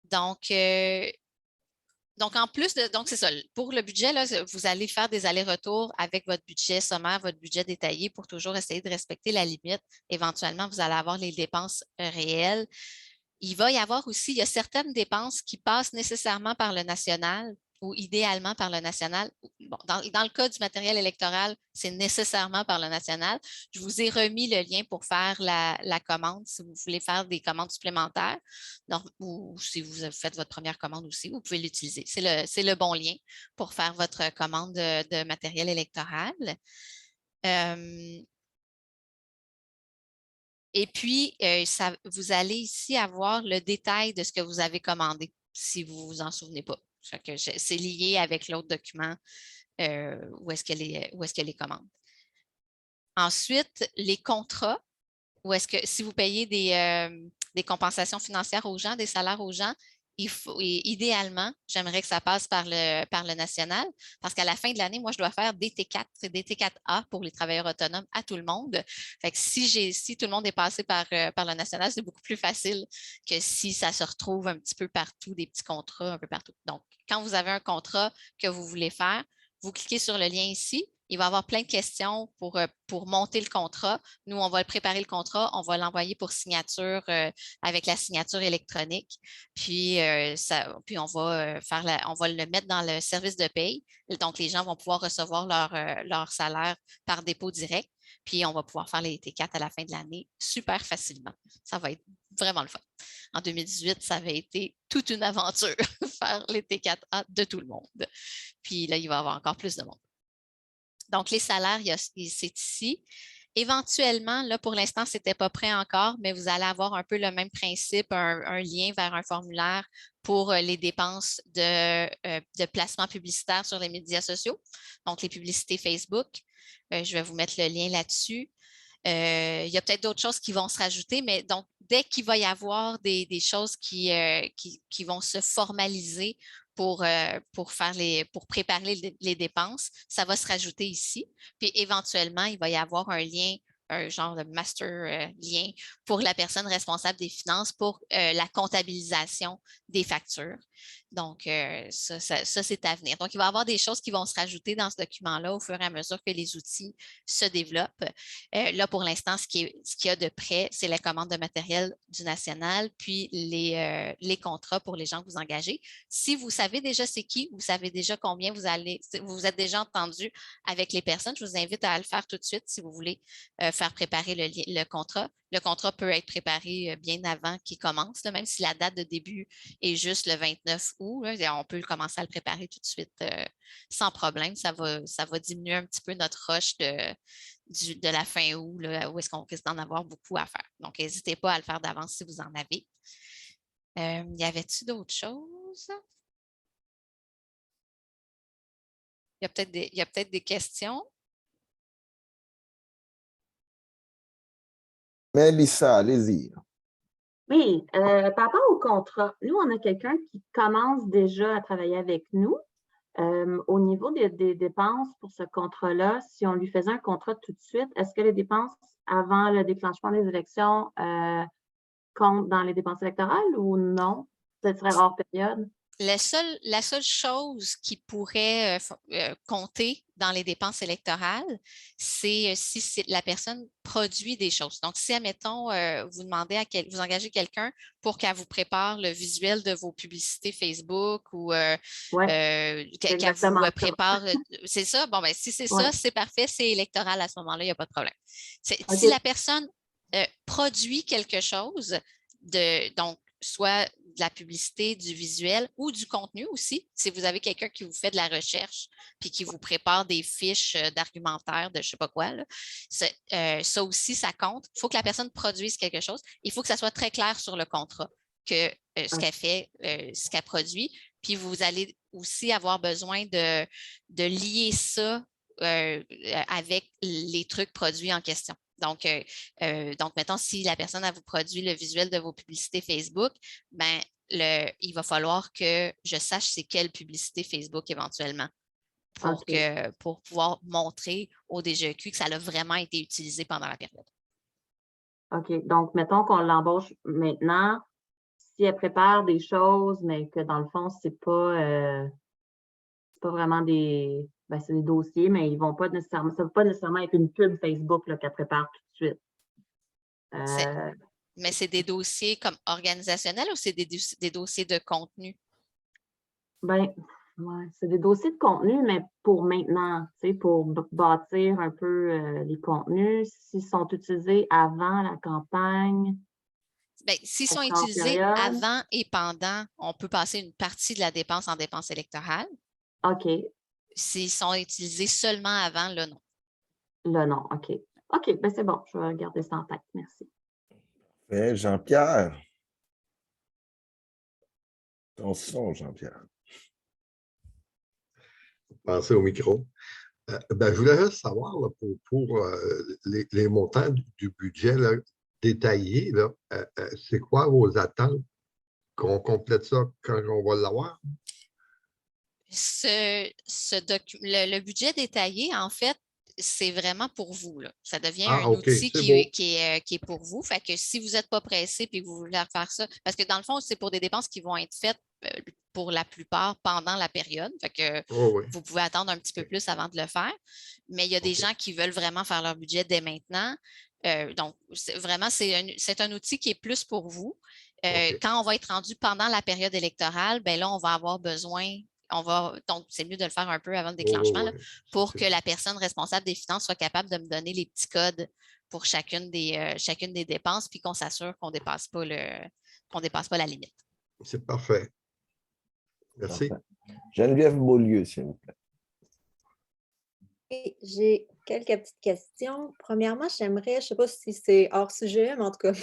Speaker 3: Donc, en plus donc c'est ça. Pour le budget, là, vous allez faire des allers-retours avec votre budget sommaire, votre budget détaillé pour toujours essayer de respecter la limite. Éventuellement, vous allez avoir les dépenses réelles. Il va y avoir aussi, il y a certaines dépenses qui passent nécessairement par le national ou idéalement par le national. Bon, dans le cas du matériel électoral, c'est nécessairement par le national. Je vous ai remis le lien pour faire la commande si vous voulez faire des commandes supplémentaires. Donc, ou si vous faites votre première commande aussi, vous pouvez l'utiliser. C'est le bon lien pour faire votre commande de matériel électoral. Et puis, vous allez ici avoir le détail de ce que vous avez commandé, si vous ne vous en souvenez pas. C'est lié avec l'autre document où est-ce qu'il y a les commandes. Ensuite, les contrats, où est-ce que si vous payez des compensations financières aux gens, des salaires aux gens, idéalement, j'aimerais que ça passe par le national parce qu'à la fin de l'année, moi, je dois faire DT4 et DT4A pour les travailleurs autonomes à tout le monde. Fait que si tout le monde est passé par le national, c'est beaucoup plus facile que si ça se retrouve un petit peu partout, des petits contrats un peu partout. Donc, quand vous avez un contrat que vous voulez faire, vous cliquez sur le lien ici. il va y avoir plein de questions pour monter le contrat. Nous, on va préparer le contrat, on va l'envoyer pour signature avec la signature électronique. Puis, puis on va on va le mettre dans le service de paye. Donc, les gens vont pouvoir recevoir leur salaire par dépôt direct. Puis, on va pouvoir faire les T4 à la fin de l'année super facilement. Ça va être vraiment le fun. En 2018, ça avait été toute une aventure, faire les T4A de tout le monde. Puis là, il va y avoir encore plus de monde. Donc, les salaires, c'est ici. Éventuellement, là, pour l'instant, ce n'était pas prêt encore, mais vous allez avoir un peu le même principe, un lien vers un formulaire pour les dépenses de placement publicitaire sur les médias sociaux, donc les publicités Facebook. Je vais vous mettre le lien là-dessus. Il y a peut-être d'autres choses qui vont se rajouter, mais donc, dès qu'il va y avoir des choses qui vont se formaliser pour préparer les dépenses, ça va se rajouter ici. Puis éventuellement, il va y avoir un lien, un genre de master lien pour la personne responsable des finances pour la comptabilisation des factures. Donc, ça c'est à venir. Donc, il va y avoir des choses qui vont se rajouter dans ce document-là au fur et à mesure que les outils se développent. Là, pour l'instant, ce qu'il y a de prêt, c'est la commande de matériel du national, puis les contrats pour les gens que vous engagez. Si vous savez déjà c'est qui, vous savez déjà combien vous êtes déjà entendu avec les personnes, je vous invite à le faire tout de suite si vous voulez faire préparer le contrat. Le contrat peut être préparé bien avant qu'il commence, là, même si la date de début est juste le 29 août. Là, on peut commencer à le préparer tout de suite sans problème. Ça va diminuer un petit peu notre rush de la fin août, là, où est-ce qu'on risque d'en avoir beaucoup à faire. Donc, n'hésitez pas à le faire d'avance si vous en avez. Y avait-tu d'autres choses? Il y a peut-être des questions.
Speaker 1: Mélissa, allez-y.
Speaker 11: Oui, par rapport au contrat, nous, on a quelqu'un qui commence déjà à travailler avec nous. Au niveau des dépenses pour ce contrat-là, si on lui faisait un contrat tout de suite, est-ce que les dépenses avant le déclenchement des élections comptent dans les dépenses électorales ou non? Ce serait hors période?
Speaker 3: La seule chose qui pourrait compter dans les dépenses électorales, c'est si la personne produit des choses. Donc, si, admettons, vous demandez vous engagez quelqu'un pour qu'elle vous prépare le visuel de vos publicités Facebook ou qu'elle vous prépare, c'est ça? Bon, ben si c'est ça, c'est parfait, c'est électoral à ce moment-là, il n'y a pas de problème. Okay. Si la personne produit quelque chose, donc, soit de la publicité, du visuel ou du contenu aussi. Si vous avez quelqu'un qui vous fait de la recherche puis qui vous prépare des fiches d'argumentaire de je ne sais pas quoi, là, ça aussi, ça compte. Il faut que la personne produise quelque chose. Il faut que ça soit très clair sur le contrat que ce qu'elle fait, ce qu'elle produit. Puis vous allez aussi avoir besoin de lier ça avec les trucs produits en question. Donc, mettons, si la personne a vous produit le visuel de vos publicités Facebook, ben, il va falloir que je sache c'est quelle publicité Facebook éventuellement pour pouvoir montrer au DGEQ que ça a vraiment été utilisé pendant la période.
Speaker 11: OK. Donc, mettons qu'on l'embauche maintenant. Si elle prépare des choses, mais que dans le fond, c'est pas vraiment des... Ben, c'est des dossiers, mais ils vont pas nécessairement, ça ne va pas nécessairement être une pub Facebook qu'elle prépare tout de suite.
Speaker 3: Mais c'est des dossiers comme organisationnels ou c'est des dossiers de contenu?
Speaker 11: Ben, ouais, c'est des dossiers de contenu, mais pour maintenant, pour bâtir un peu les contenus, s'ils sont utilisés avant la campagne.
Speaker 3: Bien, s'ils sont utilisés avant et pendant, on peut passer une partie de la dépense en dépense électorale.
Speaker 11: OK.
Speaker 3: S'ils sont utilisés seulement avant, là, non.
Speaker 11: Là, non, OK. OK, ben c'est bon, je vais garder ça en tête. Merci.
Speaker 1: Jean-Pierre. Ton son, Jean-Pierre.
Speaker 9: Pensez au micro. Je voulais juste savoir là, pour les montants du budget là, détaillé, c'est quoi vos attentes qu'on complète ça quand on va l'avoir?
Speaker 3: Le budget détaillé, en fait, c'est vraiment pour vous. Là. Ça devient un
Speaker 9: outil
Speaker 3: qui est pour vous. Fait que si vous n'êtes pas pressé et que vous voulez faire ça, parce que dans le fond, c'est pour des dépenses qui vont être faites pour la plupart pendant la période. Fait que vous pouvez attendre un petit peu plus avant de le faire. Mais il y a des gens qui veulent vraiment faire leur budget dès maintenant. Donc, vraiment, c'est un outil qui est plus pour vous. Quand on va être rendu pendant la période électorale, ben là, on va avoir besoin, donc c'est mieux de le faire un peu avant le déclenchement là, pour que la personne responsable des finances soit capable de me donner les petits codes pour chacune des dépenses, puis qu'on s'assure qu'on ne dépasse pas la limite.
Speaker 9: C'est parfait. Merci.
Speaker 1: Parfait. Geneviève Beaulieu, s'il vous plaît.
Speaker 10: J'ai quelques petites questions. Premièrement, j'aimerais, je ne sais pas si c'est hors sujet, mais en tout cas,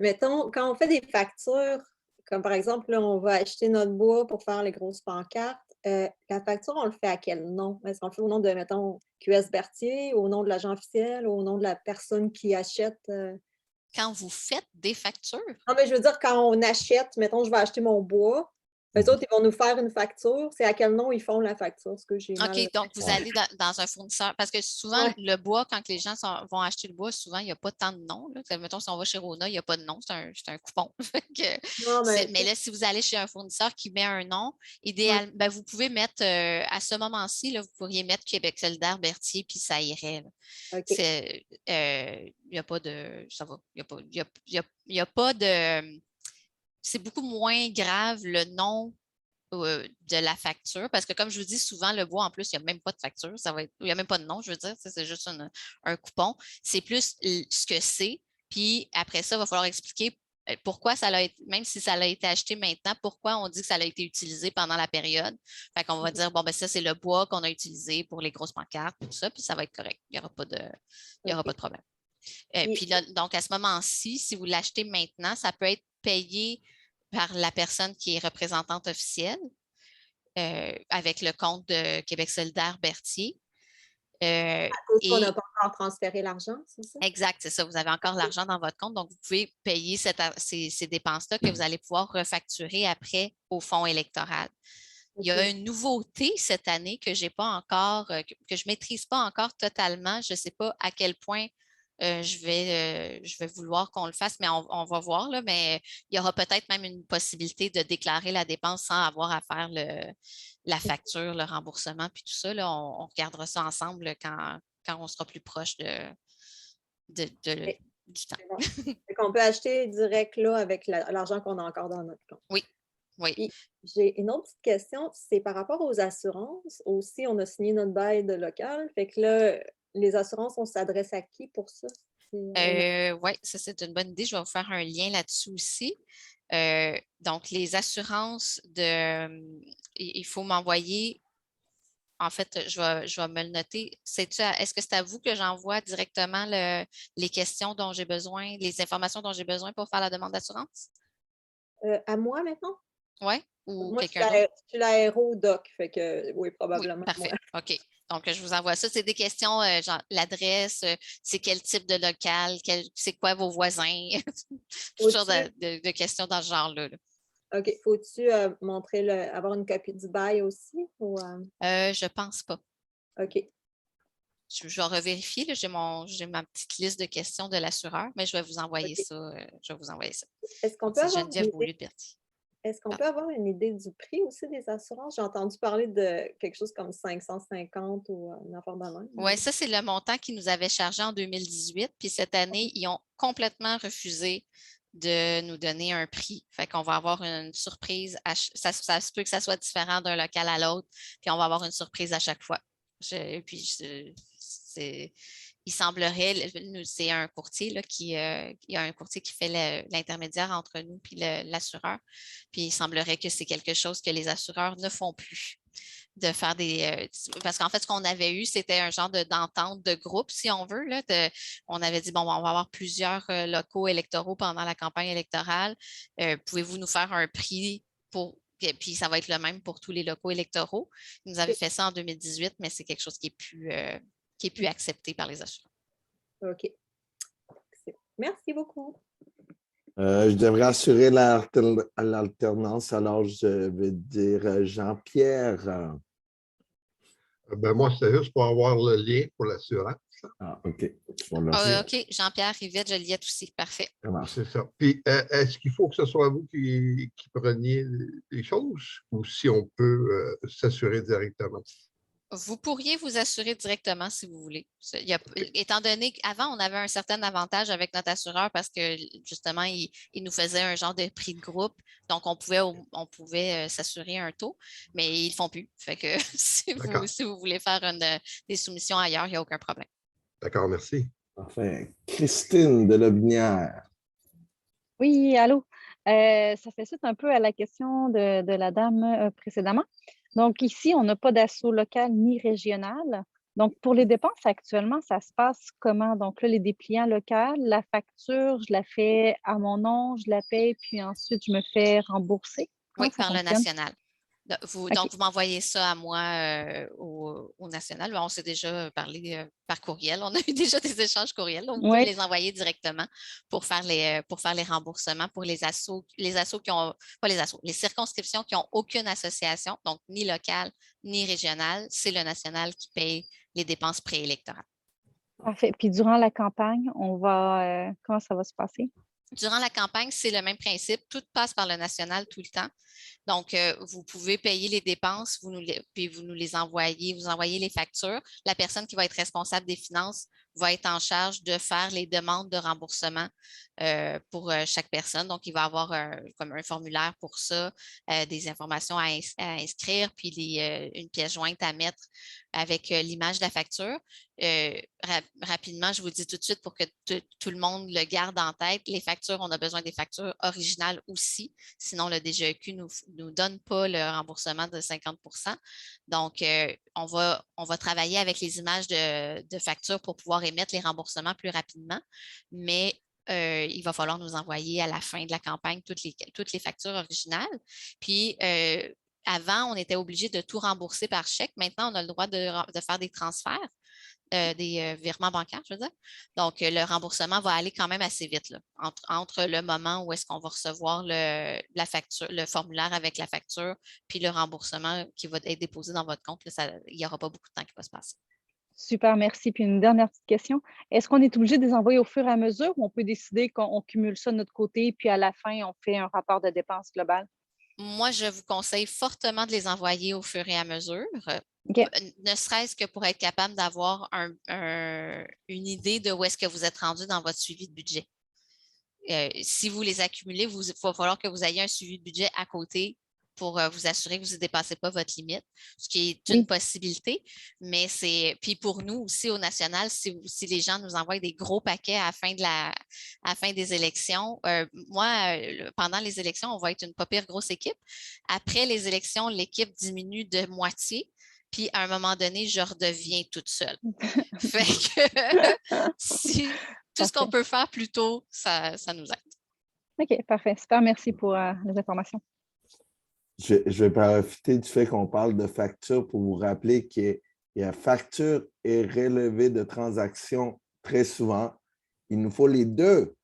Speaker 10: mettons, quand on fait des factures, comme par exemple, là, on va acheter notre bois pour faire les grosses pancartes, la facture, on le fait à quel nom? Est-ce qu'on le fait au nom de, mettons, QS Berthier, au nom de l'agent officiel, au nom de la personne qui achète?
Speaker 3: Quand vous faites des factures?
Speaker 10: Non, mais je veux dire, quand on achète, mettons, je vais acheter mon bois, eux autres, ils vont nous faire une facture. C'est à quel nom ils font la facture? Ce que j'ai mal...
Speaker 3: OK, donc vous allez dans un fournisseur. Parce que souvent, le bois, quand les gens vont acheter le bois, souvent, il n'y a pas tant de noms. Là. Mettons, si on va chez Rona, il n'y a pas de nom. C'est un coupon. Mais là, si vous allez chez un fournisseur qui met un nom, idéal, ben, vous pouvez mettre, à ce moment-ci, là, vous pourriez mettre Québec solidaire, Berthier, puis ça irait. Il n'y a pas de... Ça va. Il n'y a pas de... C'est beaucoup moins grave le nom de la facture, parce que comme je vous dis, souvent, le bois, en plus, il n'y a même pas de facture, il n'y a même pas de nom, je veux dire, c'est juste un coupon. C'est plus ce que c'est, puis après ça, il va falloir expliquer pourquoi ça a été, même si ça a été acheté maintenant, pourquoi on dit que ça a été utilisé pendant la période. Fait qu'on va dire, bon, ben ça, c'est le bois qu'on a utilisé pour les grosses pancartes, tout ça, puis ça va être correct. Il n'y aura pas de problème. Puis là, donc, à ce moment-ci, si vous l'achetez maintenant, ça peut être payé par la personne qui est représentante officielle avec le compte de Québec solidaire Berthier.
Speaker 10: On n'a pas encore transféré l'argent, c'est ça?
Speaker 3: Exact, c'est ça. Vous avez encore l'argent dans votre compte, donc vous pouvez payer ces dépenses-là que vous allez pouvoir refacturer après au fonds électoral. Il y a une nouveauté cette année que j'ai pas encore, que je ne maîtrise pas encore totalement. Je ne sais pas à quel point je vais vouloir qu'on le fasse, mais on va voir. Là, mais il y aura peut-être même une possibilité de déclarer la dépense sans avoir à faire la facture, le remboursement, puis tout ça. Là, on regardera ça ensemble quand on sera plus proche du temps.
Speaker 10: Fait qu'on peut acheter direct là avec l'argent qu'on a encore dans notre compte.
Speaker 3: Oui.
Speaker 10: J'ai une autre petite question, c'est par rapport aux assurances. Aussi, on a signé notre bail de local. Fait que là, les assurances, on s'adresse à qui pour ça?
Speaker 3: Oui, ça, c'est une bonne idée. Je vais vous faire un lien là-dessus aussi. Donc, les assurances il faut m'envoyer. En fait, je vais me le noter. Est-ce que c'est à vous que j'envoie directement les questions dont j'ai besoin, les informations dont j'ai besoin pour faire la demande d'assurance?
Speaker 10: À moi maintenant?
Speaker 3: Oui, ou
Speaker 10: moi,
Speaker 3: quelqu'un d'autre?
Speaker 10: Je suis l'aéro-doc, fait que oui, probablement.
Speaker 3: Oui, parfait. OK. Donc, je vous envoie ça. C'est des questions, genre l'adresse, c'est quel type de local, c'est quoi vos voisins, toutes sortes de questions dans ce genre-là.
Speaker 10: OK. Faut-tu avoir une copie du bail aussi?
Speaker 3: Je ne pense pas.
Speaker 10: OK.
Speaker 3: Je vais revérifier. J'ai ma petite liste de questions de l'assureur, mais je vais vous envoyer ça. Je vais vous envoyer ça.
Speaker 10: Est-ce qu'on peut avoir
Speaker 3: Geneviève Beaulieu de Berthier.
Speaker 10: Est-ce qu'on peut avoir une idée du prix aussi des assurances? J'ai entendu parler de quelque chose comme 550 ou une affaire de même.
Speaker 3: Oui, ça, c'est le montant qu'ils nous avaient chargé en 2018. Puis cette année, ils ont complètement refusé de nous donner un prix. Fait qu'on va avoir une surprise. Ça se peut que ça soit différent d'un local à l'autre. Puis on va avoir une surprise à chaque fois. Il semblerait, c'est un courtier là, il y a un courtier qui fait l'intermédiaire entre nous et l'assureur. Puis il semblerait que c'est quelque chose que les assureurs ne font plus. De faire parce qu'en fait, ce qu'on avait eu, c'était un genre d'entente de groupe, si on veut. Là, on avait dit, bon, on va avoir plusieurs locaux électoraux pendant la campagne électorale. Pouvez-vous nous faire un prix puis ça va être le même pour tous les locaux électoraux. Ils nous avaient fait ça en 2018, mais c'est quelque chose qui est plus accepté par les assureurs.
Speaker 10: OK. Merci beaucoup.
Speaker 1: Je devrais assurer l'alternance, alors je vais dire Jean-Pierre.
Speaker 9: Ben moi, c'est juste pour avoir le lien pour l'assurance.
Speaker 1: Ah, OK. On l'a
Speaker 3: Ah,
Speaker 1: fait.
Speaker 3: OK, Jean-Pierre Rivette, je l'y ai aussi. Parfait.
Speaker 9: C'est ça. Puis, est-ce qu'il faut que ce soit vous qui preniez les choses ou si on peut s'assurer directement?
Speaker 3: Vous pourriez vous assurer directement si vous voulez. Étant donné qu'avant, on avait un certain avantage avec notre assureur parce que justement, il nous faisait un genre de prix de groupe. Donc, on pouvait s'assurer un taux, mais ils ne le font plus. Fait que si vous voulez faire des soumissions ailleurs, il n'y a aucun problème.
Speaker 9: D'accord, merci.
Speaker 1: Parfait. Christine de Lobinière.
Speaker 13: Oui, allô. Ça fait suite un peu à la question de la dame précédemment. Donc, ici, on n'a pas d'assaut local ni régional. Donc, pour les dépenses actuellement, ça se passe comment? Donc, là, les dépliants locaux, la facture, je la fais à mon nom, je la paye, puis ensuite, je me fais rembourser.
Speaker 3: Oui,
Speaker 13: Comment ça
Speaker 3: par le
Speaker 13: fonctionne?
Speaker 3: national.
Speaker 13: OK.
Speaker 3: Donc, vous m'envoyez ça à moi au national. On s'est déjà parlé par courriel. On a eu déjà des échanges courriels. Donc, vous pouvez
Speaker 13: Oui.
Speaker 3: les envoyer directement pour faire les remboursements pour les assos qui ont, pas les assos, les circonscriptions qui n'ont aucune association, donc ni locale ni régionale. C'est le national qui paye les dépenses préélectorales.
Speaker 13: Parfait. Puis durant la campagne, comment ça va se passer?
Speaker 3: Durant la campagne, c'est le même principe. Tout passe par le national tout le temps. Donc, vous pouvez payer les dépenses, puis vous nous les envoyez, vous envoyez les factures. La personne qui va être responsable des finances va être en charge de faire les demandes de remboursement pour chaque personne. Donc, il va avoir comme un formulaire pour ça, des informations à inscrire, puis une pièce jointe à mettre avec l'image de la facture. Rapidement, je vous dis tout de suite pour que tout le monde le garde en tête, les factures, on a besoin des factures originales aussi. Sinon, le DGEQ ne nous donne pas le remboursement de 50 %. Donc, on va travailler avec les images de factures pour pouvoir émettre les remboursements plus rapidement. Mais il va falloir nous envoyer à la fin de la campagne toutes les factures originales. Puis, avant, on était obligé de tout rembourser par chèque. Maintenant, on a le droit de faire des transferts, des virements bancaires, je veux dire. Donc, le remboursement va aller quand même assez vite là, entre le moment où est-ce qu'on va recevoir la facture, le formulaire avec la facture, puis le remboursement qui va être déposé dans votre compte. Là, il n'y aura pas beaucoup de temps qui va se passer.
Speaker 13: Super, merci. Puis une dernière petite question. Est-ce qu'on est obligé de les envoyer au fur et à mesure ou on peut décider qu'on cumule ça de notre côté, puis à la fin, on fait un rapport de dépenses global?
Speaker 3: Moi, je vous conseille fortement de les envoyer au fur et à mesure,
Speaker 13: OK.
Speaker 3: ne serait-ce que pour être capable d'avoir une idée de où est-ce que vous êtes rendu dans votre suivi de budget. Si vous les accumulez, il va falloir que vous ayez un suivi de budget à côté pour vous assurer que vous ne dépassez pas votre limite, ce qui est une possibilité. Mais puis pour nous aussi au national, si les gens nous envoient des gros paquets à la fin des élections, pendant les élections, on va être une pas pire grosse équipe. Après les élections, l'équipe diminue de moitié. Puis à un moment donné, je redeviens toute seule. Fait que tout ce qu'on peut faire plus tôt, ça nous aide.
Speaker 13: OK, parfait. Super, merci pour les informations.
Speaker 1: Je vais profiter du fait qu'on parle de facture pour vous rappeler que la facture est relevée de transactions très souvent. Il nous faut les deux.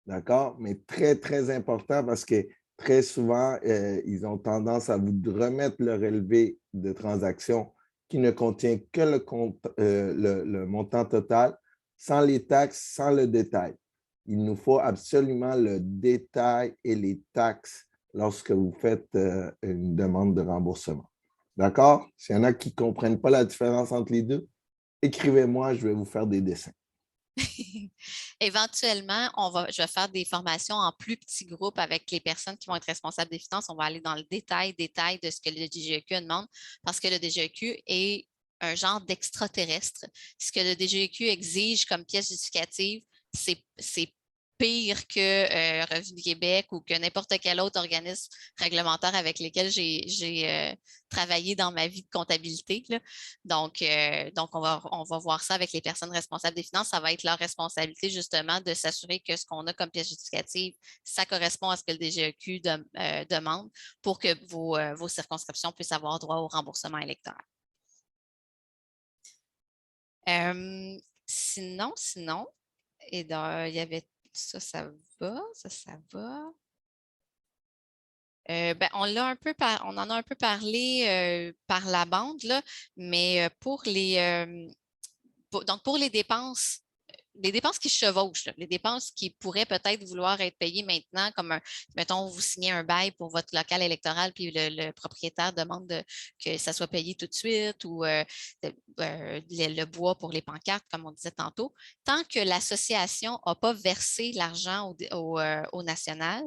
Speaker 1: D'accord? Mais très, très important parce que très souvent, ils ont tendance à vous remettre le relevé de transactions qui ne contient que le montant total, sans les taxes, sans le détail. Il nous faut absolument le détail et les taxes lorsque vous faites une demande de remboursement. D'accord? S'il y en a qui ne comprennent pas la différence entre les deux, écrivez-moi, je vais vous faire des dessins.
Speaker 3: Éventuellement, je vais faire des formations en plus petits groupes avec les personnes qui vont être responsables des finances. On va aller dans le détail de ce que le DGEQ demande parce que le DGEQ est un genre d'extraterrestre. Ce que le DGEQ exige comme pièce justificative, c'est pire que Revenu Québec ou que n'importe quel autre organisme réglementaire avec lesquels j'ai travaillé dans ma vie de comptabilité, là. Donc on va voir ça avec les personnes responsables des finances. Ça va être leur responsabilité justement de s'assurer que ce qu'on a comme pièce justificative, ça correspond à ce que le DGEQ demande pour que vos circonscriptions puissent avoir droit au remboursement électoral. Sinon, et il y avait ça va, ça va. On en a un peu parlé par la bande, là, mais pour les dépenses, les dépenses qui chevauchent, là, les dépenses qui pourraient peut-être vouloir être payées maintenant, comme mettons, vous signez un bail pour votre local électoral, puis le propriétaire demande que ça soit payé tout de suite, ou le bois pour les pancartes, comme on disait tantôt. Tant que l'association n'a pas versé l'argent au national,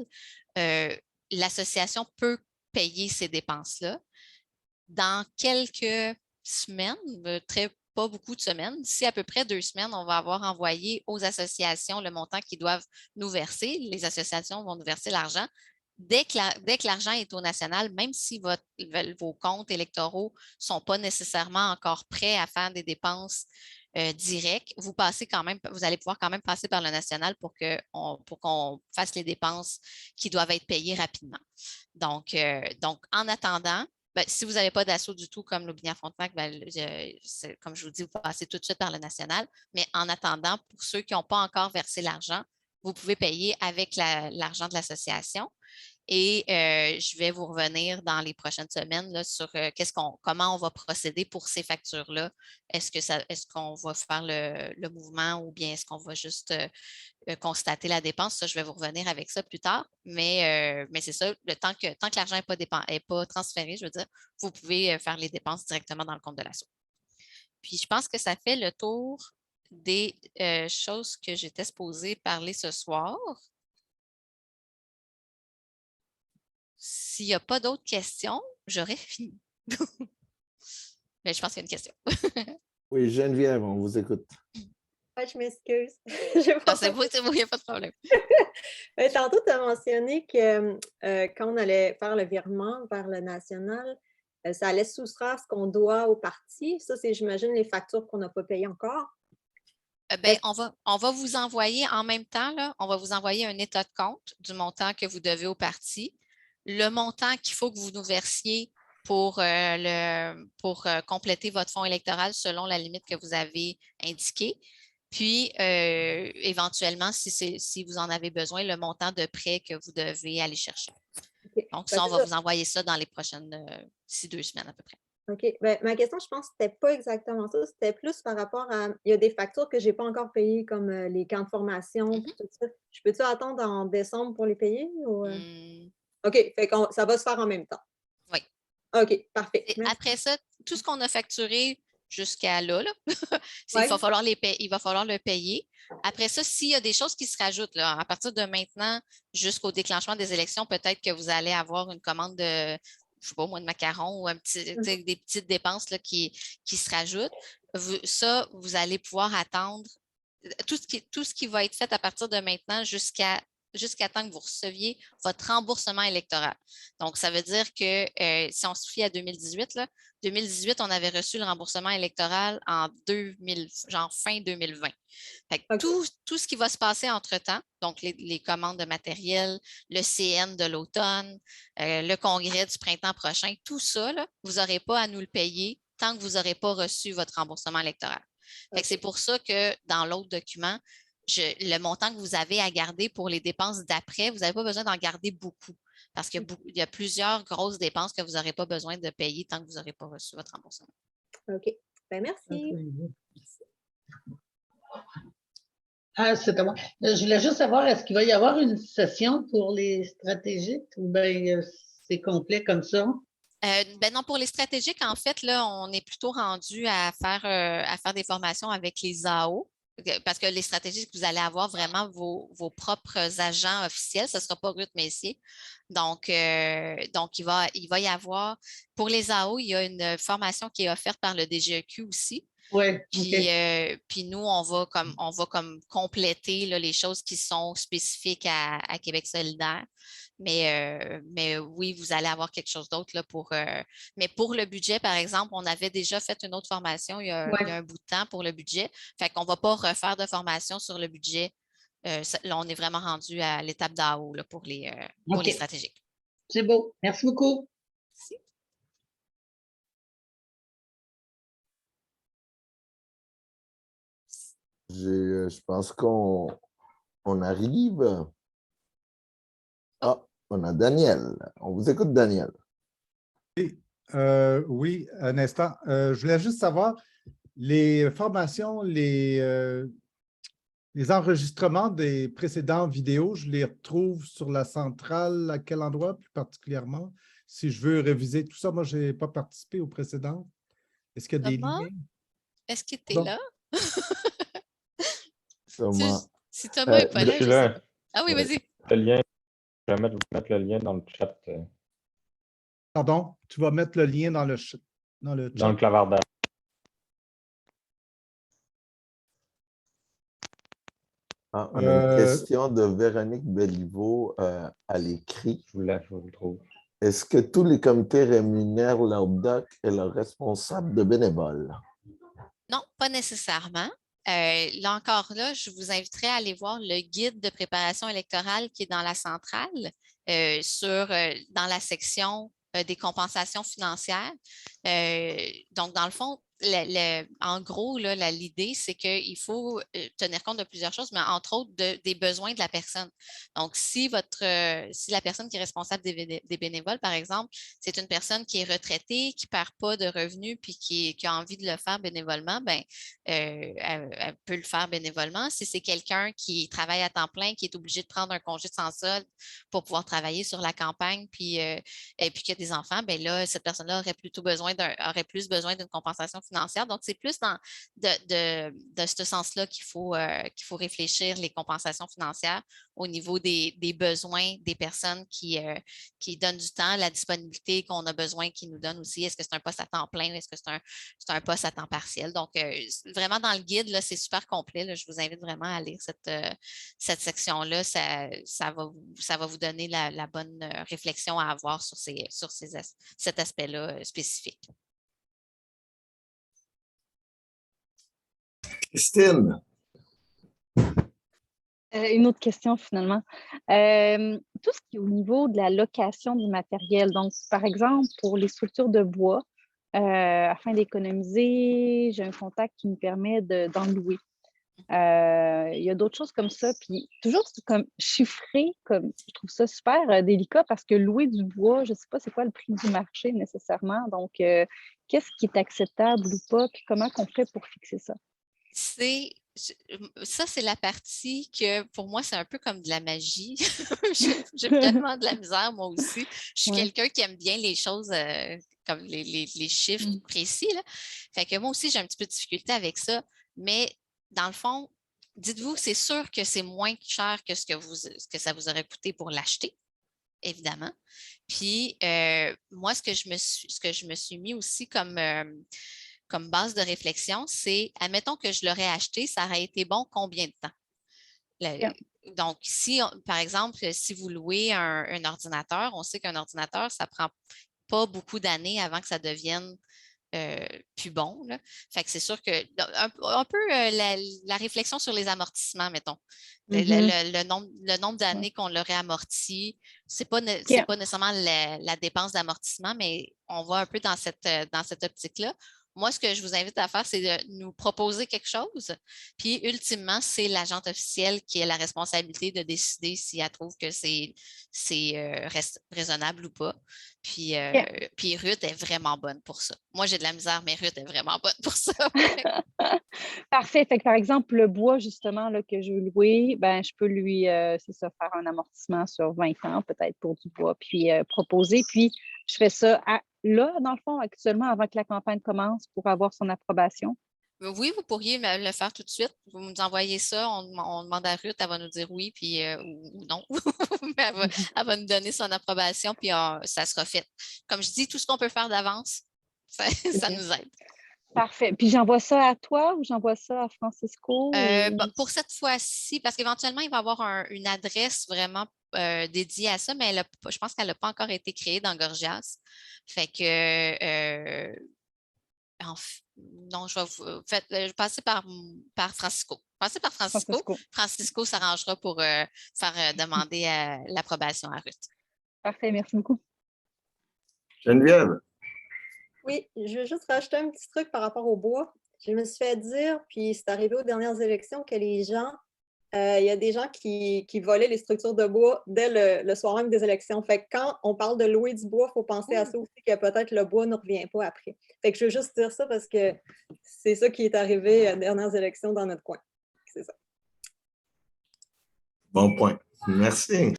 Speaker 3: l'association peut payer ces dépenses-là. Dans quelques semaines, pas beaucoup de semaines, d'ici à peu près 2 semaines, on va avoir envoyé aux associations le montant qu'ils doivent nous verser. Les associations vont nous verser l'argent. Dès que l'argent est au national, même si vos comptes électoraux ne sont pas nécessairement encore prêts à faire des dépenses directes, vous allez pouvoir quand même passer par le national pour qu'on fasse les dépenses qui doivent être payées rapidement. Donc en attendant, si vous n'avez pas d'assaut du tout, comme l'Aubigny-Frontenac, comme je vous dis, vous passez tout de suite par le national. Mais en attendant, pour ceux qui n'ont pas encore versé l'argent, vous pouvez payer avec l'argent de l'association. Et je vais vous revenir dans les prochaines semaines là, sur comment on va procéder pour ces factures-là. Est-ce qu'on va faire le mouvement ou bien est-ce qu'on va juste constater la dépense? Ça, je vais vous revenir avec ça plus tard. Mais c'est ça, tant que l'argent n'est pas transféré, je veux dire, vous pouvez faire les dépenses directement dans le compte de l'assaut. Puis, je pense que ça fait le tour des choses que j'étais supposée parler ce soir. S'il n'y a pas d'autres questions, j'aurais fini. Mais je pense qu'il y a une question.
Speaker 1: Oui, Geneviève, on vous écoute.
Speaker 10: Ouais, je m'excuse.
Speaker 3: C'est vous, il n'y a pas de problème.
Speaker 10: Tantôt, tu as mentionné que quand on allait faire le virement vers le national, ça allait soustraire ce qu'on doit au parti. Ça, c'est, j'imagine, les factures qu'on n'a pas payées encore.
Speaker 3: On va vous envoyer en même temps, là, on va vous envoyer un état de compte du montant que vous devez au parti. Le montant qu'il faut que vous nous versiez pour compléter votre fonds électoral selon la limite que vous avez indiquée. Puis, éventuellement, si vous en avez besoin, le montant de prêt que vous devez aller chercher. Okay. Donc, ça, on va vous envoyer ça dans les prochaines, d'ici 2 semaines à peu près.
Speaker 10: OK. Ma question, je pense que ce n'était pas exactement ça. C'était plus par rapport à. Il y a des factures que je n'ai pas encore payées, comme les camps de formation, tout ça. Je peux-tu attendre en décembre pour les payer? Ou... OK. Fait que ça va se faire en même temps.
Speaker 3: Oui.
Speaker 10: OK, parfait.
Speaker 3: Après ça, tout ce qu'on a facturé jusqu'à là, il va falloir le payer. Après ça, s'il y a des choses qui se rajoutent, là, à partir de maintenant jusqu'au déclenchement des élections, peut-être que vous allez avoir une commande de, je sais pas moi, de macarons ou des petites dépenses là, qui se rajoutent. Vous allez pouvoir attendre tout ce qui va être fait à partir de maintenant jusqu'à temps que vous receviez votre remboursement électoral. Donc, ça veut dire que si on se fie à 2018, là, 2018, on avait reçu le remboursement électoral en fin 2020. Fait que tout ce qui va se passer entre-temps, donc les commandes de matériel, le CN de l'automne, le congrès du printemps prochain, tout ça, là, vous n'aurez pas à nous le payer tant que vous n'aurez pas reçu votre remboursement électoral. C'est pour ça que dans l'autre document, le montant que vous avez à garder pour les dépenses d'après, vous n'avez pas besoin d'en garder beaucoup parce qu'il y a plusieurs grosses dépenses que vous n'aurez pas besoin de payer tant que vous n'aurez pas reçu votre remboursement.
Speaker 10: OK. Merci.
Speaker 2: C'est à moi. Je voulais juste savoir, est-ce qu'il va y avoir une session pour les stratégiques ou bien c'est complet comme ça?
Speaker 3: Non, pour les stratégiques, en fait, là, on est plutôt rendu à faire des formations avec les AO. Parce que les stratégies que vous allez avoir vraiment vos propres agents officiels, ce ne sera pas Ruth Messier. Donc, il va y avoir, pour les AO, il y a une formation qui est offerte par le DGEQ aussi.
Speaker 2: Oui.
Speaker 3: Puis nous, on va comme compléter là, les choses qui sont spécifiques à Québec solidaire. Mais oui, vous allez avoir quelque chose d'autre là mais pour le budget, par exemple, on avait déjà fait une autre formation il y a un bout de temps pour le budget. Fait qu'on ne va pas refaire de formation sur le budget. Là, on est vraiment rendu à l'étape d'AO pour les stratégiques.
Speaker 2: C'est beau. Merci beaucoup.
Speaker 3: Merci.
Speaker 1: Je pense qu'on arrive. Ah, On a Daniel. On vous écoute, Daniel.
Speaker 8: Oui, un instant. Je voulais juste savoir, les formations, les enregistrements des précédentes vidéos, je les retrouve sur la centrale, à quel endroit plus particulièrement? Si je veux réviser tout ça, moi, je n'ai pas participé aux précédentes. Est-ce qu'il y a des
Speaker 3: Thomas,
Speaker 8: liens?
Speaker 3: est-ce que tu es là?
Speaker 1: Thomas.
Speaker 3: Si Thomas n'est pas
Speaker 6: Je
Speaker 3: là,
Speaker 6: suis
Speaker 3: je
Speaker 6: là.
Speaker 3: sais pas. Ah oui, vas-y.
Speaker 6: Le lien, je vais mettre le lien dans le chat.
Speaker 8: Pardon, tu vas mettre le lien dans le chat.
Speaker 6: Dans le clavardage.
Speaker 1: Ah, on a une question de Véronique Béliveau à l'écrit.
Speaker 6: Je vous le trouve.
Speaker 1: Est-ce que tous les comités rémunèrent leur doc et leurs responsables de bénévoles?
Speaker 3: Non, pas nécessairement. Là encore, là, je vous inviterai à aller voir le guide de préparation électorale qui est dans la centrale, dans la section des compensations financières. Donc, dans le fond, en gros, l'idée, c'est qu'il faut tenir compte de plusieurs choses, mais entre autres des besoins de la personne. Donc, si la personne qui est responsable des bénévoles, par exemple, c'est une personne qui est retraitée, qui ne perd pas de revenus, puis qui a envie de le faire bénévolement, ben, elle peut le faire bénévolement. Si c'est quelqu'un qui travaille à temps plein, qui est obligé de prendre un congé sans solde pour pouvoir travailler sur la campagne, et puis qu'il y a des enfants, ben là, cette personne-là aurait plus besoin d'une compensation financière. Donc, c'est plus de ce sens-là qu'il faut réfléchir les compensations financières au niveau des besoins des personnes qui donnent du temps, la disponibilité qu'on a besoin qu'ils nous donnent aussi. Est-ce que c'est un poste à temps plein? Est-ce que c'est un poste à temps partiel? Donc, vraiment, dans le guide, là, c'est super complet. Là. Je vous invite vraiment à lire cette section-là. Ça va vous donner la bonne réflexion à avoir sur cet aspect-là spécifique.
Speaker 1: Christine.
Speaker 13: Une autre question finalement. Tout ce qui est au niveau de la location du matériel, donc par exemple pour les structures de bois, afin d'économiser, j'ai un contact qui me permet d'en louer. Il y a d'autres choses comme ça, puis toujours comme chiffré, comme je trouve ça super délicat parce que louer du bois, je ne sais pas c'est quoi le prix du marché nécessairement, donc qu'est-ce qui est acceptable ou pas, puis comment on fait pour fixer ça?
Speaker 3: Ça, c'est la partie que pour moi, c'est un peu comme de la magie. J'ai vraiment de la misère, moi aussi. Je suis quelqu'un qui aime bien les choses comme les chiffres précis. Là. Fait que moi aussi, j'ai un petit peu de difficulté avec ça. Mais dans le fond, dites-vous, c'est sûr que c'est moins cher que ce que ça vous aurait coûté pour l'acheter, évidemment. Puis, moi, ce que je me suis mis aussi comme base de réflexion, c'est, admettons que je l'aurais acheté, ça aurait été bon combien de temps? Donc, par exemple, si vous louez un ordinateur, on sait qu'un ordinateur, ça ne prend pas beaucoup d'années avant que ça devienne plus bon. Là. Fait que c'est sûr que un peu la réflexion sur les amortissements, mettons. Le nombre d'années qu'on l'aurait amorti, c'est pas nécessairement la dépense d'amortissement, mais on va un peu dans cette optique-là. Moi, ce que je vous invite à faire, c'est de nous proposer quelque chose. Puis, ultimement, c'est l'agente officielle qui a la responsabilité de décider si elle trouve que c'est raisonnable ou pas. Puis, Ruth est vraiment bonne pour ça. Moi, j'ai de la misère, mais Ruth est vraiment bonne pour ça.
Speaker 13: Parfait. Fait que, par exemple, le bois, justement, là, que je veux louer, ben, je peux lui, c'est ça, faire un amortissement sur 20 ans, peut-être pour du bois, puis proposer. Puis, je fais ça là, dans le fond, actuellement, avant que la campagne commence, pour avoir son approbation.
Speaker 3: Oui, vous pourriez le faire tout de suite. Vous nous envoyez ça, on demande à Ruth, elle va nous dire oui, puis ou non. elle va nous donner son approbation, puis ça sera fait. Comme je dis, tout ce qu'on peut faire d'avance, ça nous aide.
Speaker 13: Parfait. Puis j'envoie ça à toi ou j'envoie ça à Francisco?
Speaker 3: Pour cette fois-ci, parce qu'éventuellement, il va y avoir une adresse vraiment dédiée à ça, mais je pense qu'elle n'a pas encore été créée dans Gorgias. Fait que non, je vais passer par Francisco. Passez par Francisco. Francisco s'arrangera pour faire demander l'approbation à Ruth.
Speaker 13: Parfait, merci beaucoup.
Speaker 1: Geneviève.
Speaker 10: Oui, je veux juste rajouter un petit truc par rapport au bois. Je me suis fait dire, puis c'est arrivé aux dernières élections, que les gens il y a des gens qui volaient les structures de bois dès le soir même des élections. Fait que quand on parle de louer du bois, il faut penser à ça aussi, que peut-être le bois ne revient pas après. Fait que je veux juste dire ça parce que c'est ça qui est arrivé aux dernières élections dans notre coin. C'est ça.
Speaker 1: Bon point. Merci.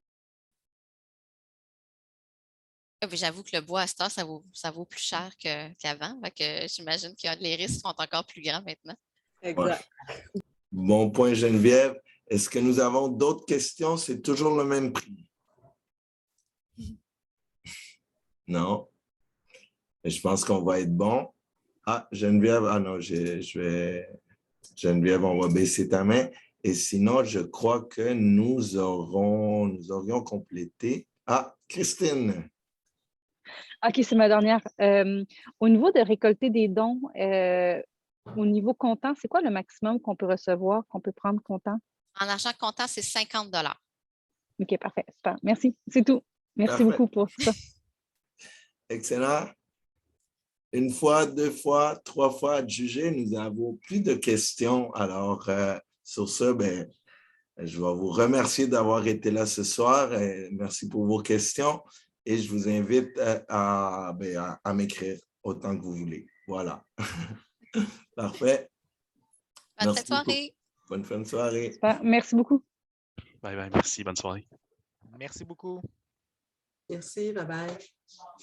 Speaker 3: J'avoue que le bois à cette heure, ça vaut plus cher qu'avant. J'imagine que les risques sont encore plus grands maintenant.
Speaker 10: Exact.
Speaker 1: Ouais. Bon point, Geneviève. Est-ce que nous avons d'autres questions? C'est toujours le même prix. Non? Je pense qu'on va être bon. Ah, Geneviève, ah non, Geneviève, on va baisser ta main. Et sinon, je crois que nous aurions complété. Ah, Christine.
Speaker 13: OK, c'est ma dernière. Au niveau de récolter des dons, au niveau comptant, c'est quoi le maximum qu'on peut recevoir, qu'on peut prendre comptant?
Speaker 3: En argent comptant, c'est 50 $.
Speaker 13: OK, parfait. Super. Merci. C'est tout. Merci beaucoup pour ça.
Speaker 1: Excellent. Une fois, 2 fois, 3 fois adjugé, nous avons plus de questions. Alors, sur ce, ben, je vais vous remercier d'avoir été là ce soir. Merci pour vos questions. Et je vous invite à m'écrire autant que vous voulez. Voilà. Parfait.
Speaker 3: Bonne fin de soirée.
Speaker 1: Bonne fin de soirée.
Speaker 13: Super. Merci beaucoup.
Speaker 14: Bye bye. Merci. Bonne soirée.
Speaker 15: Merci beaucoup.
Speaker 5: Merci. Bye bye.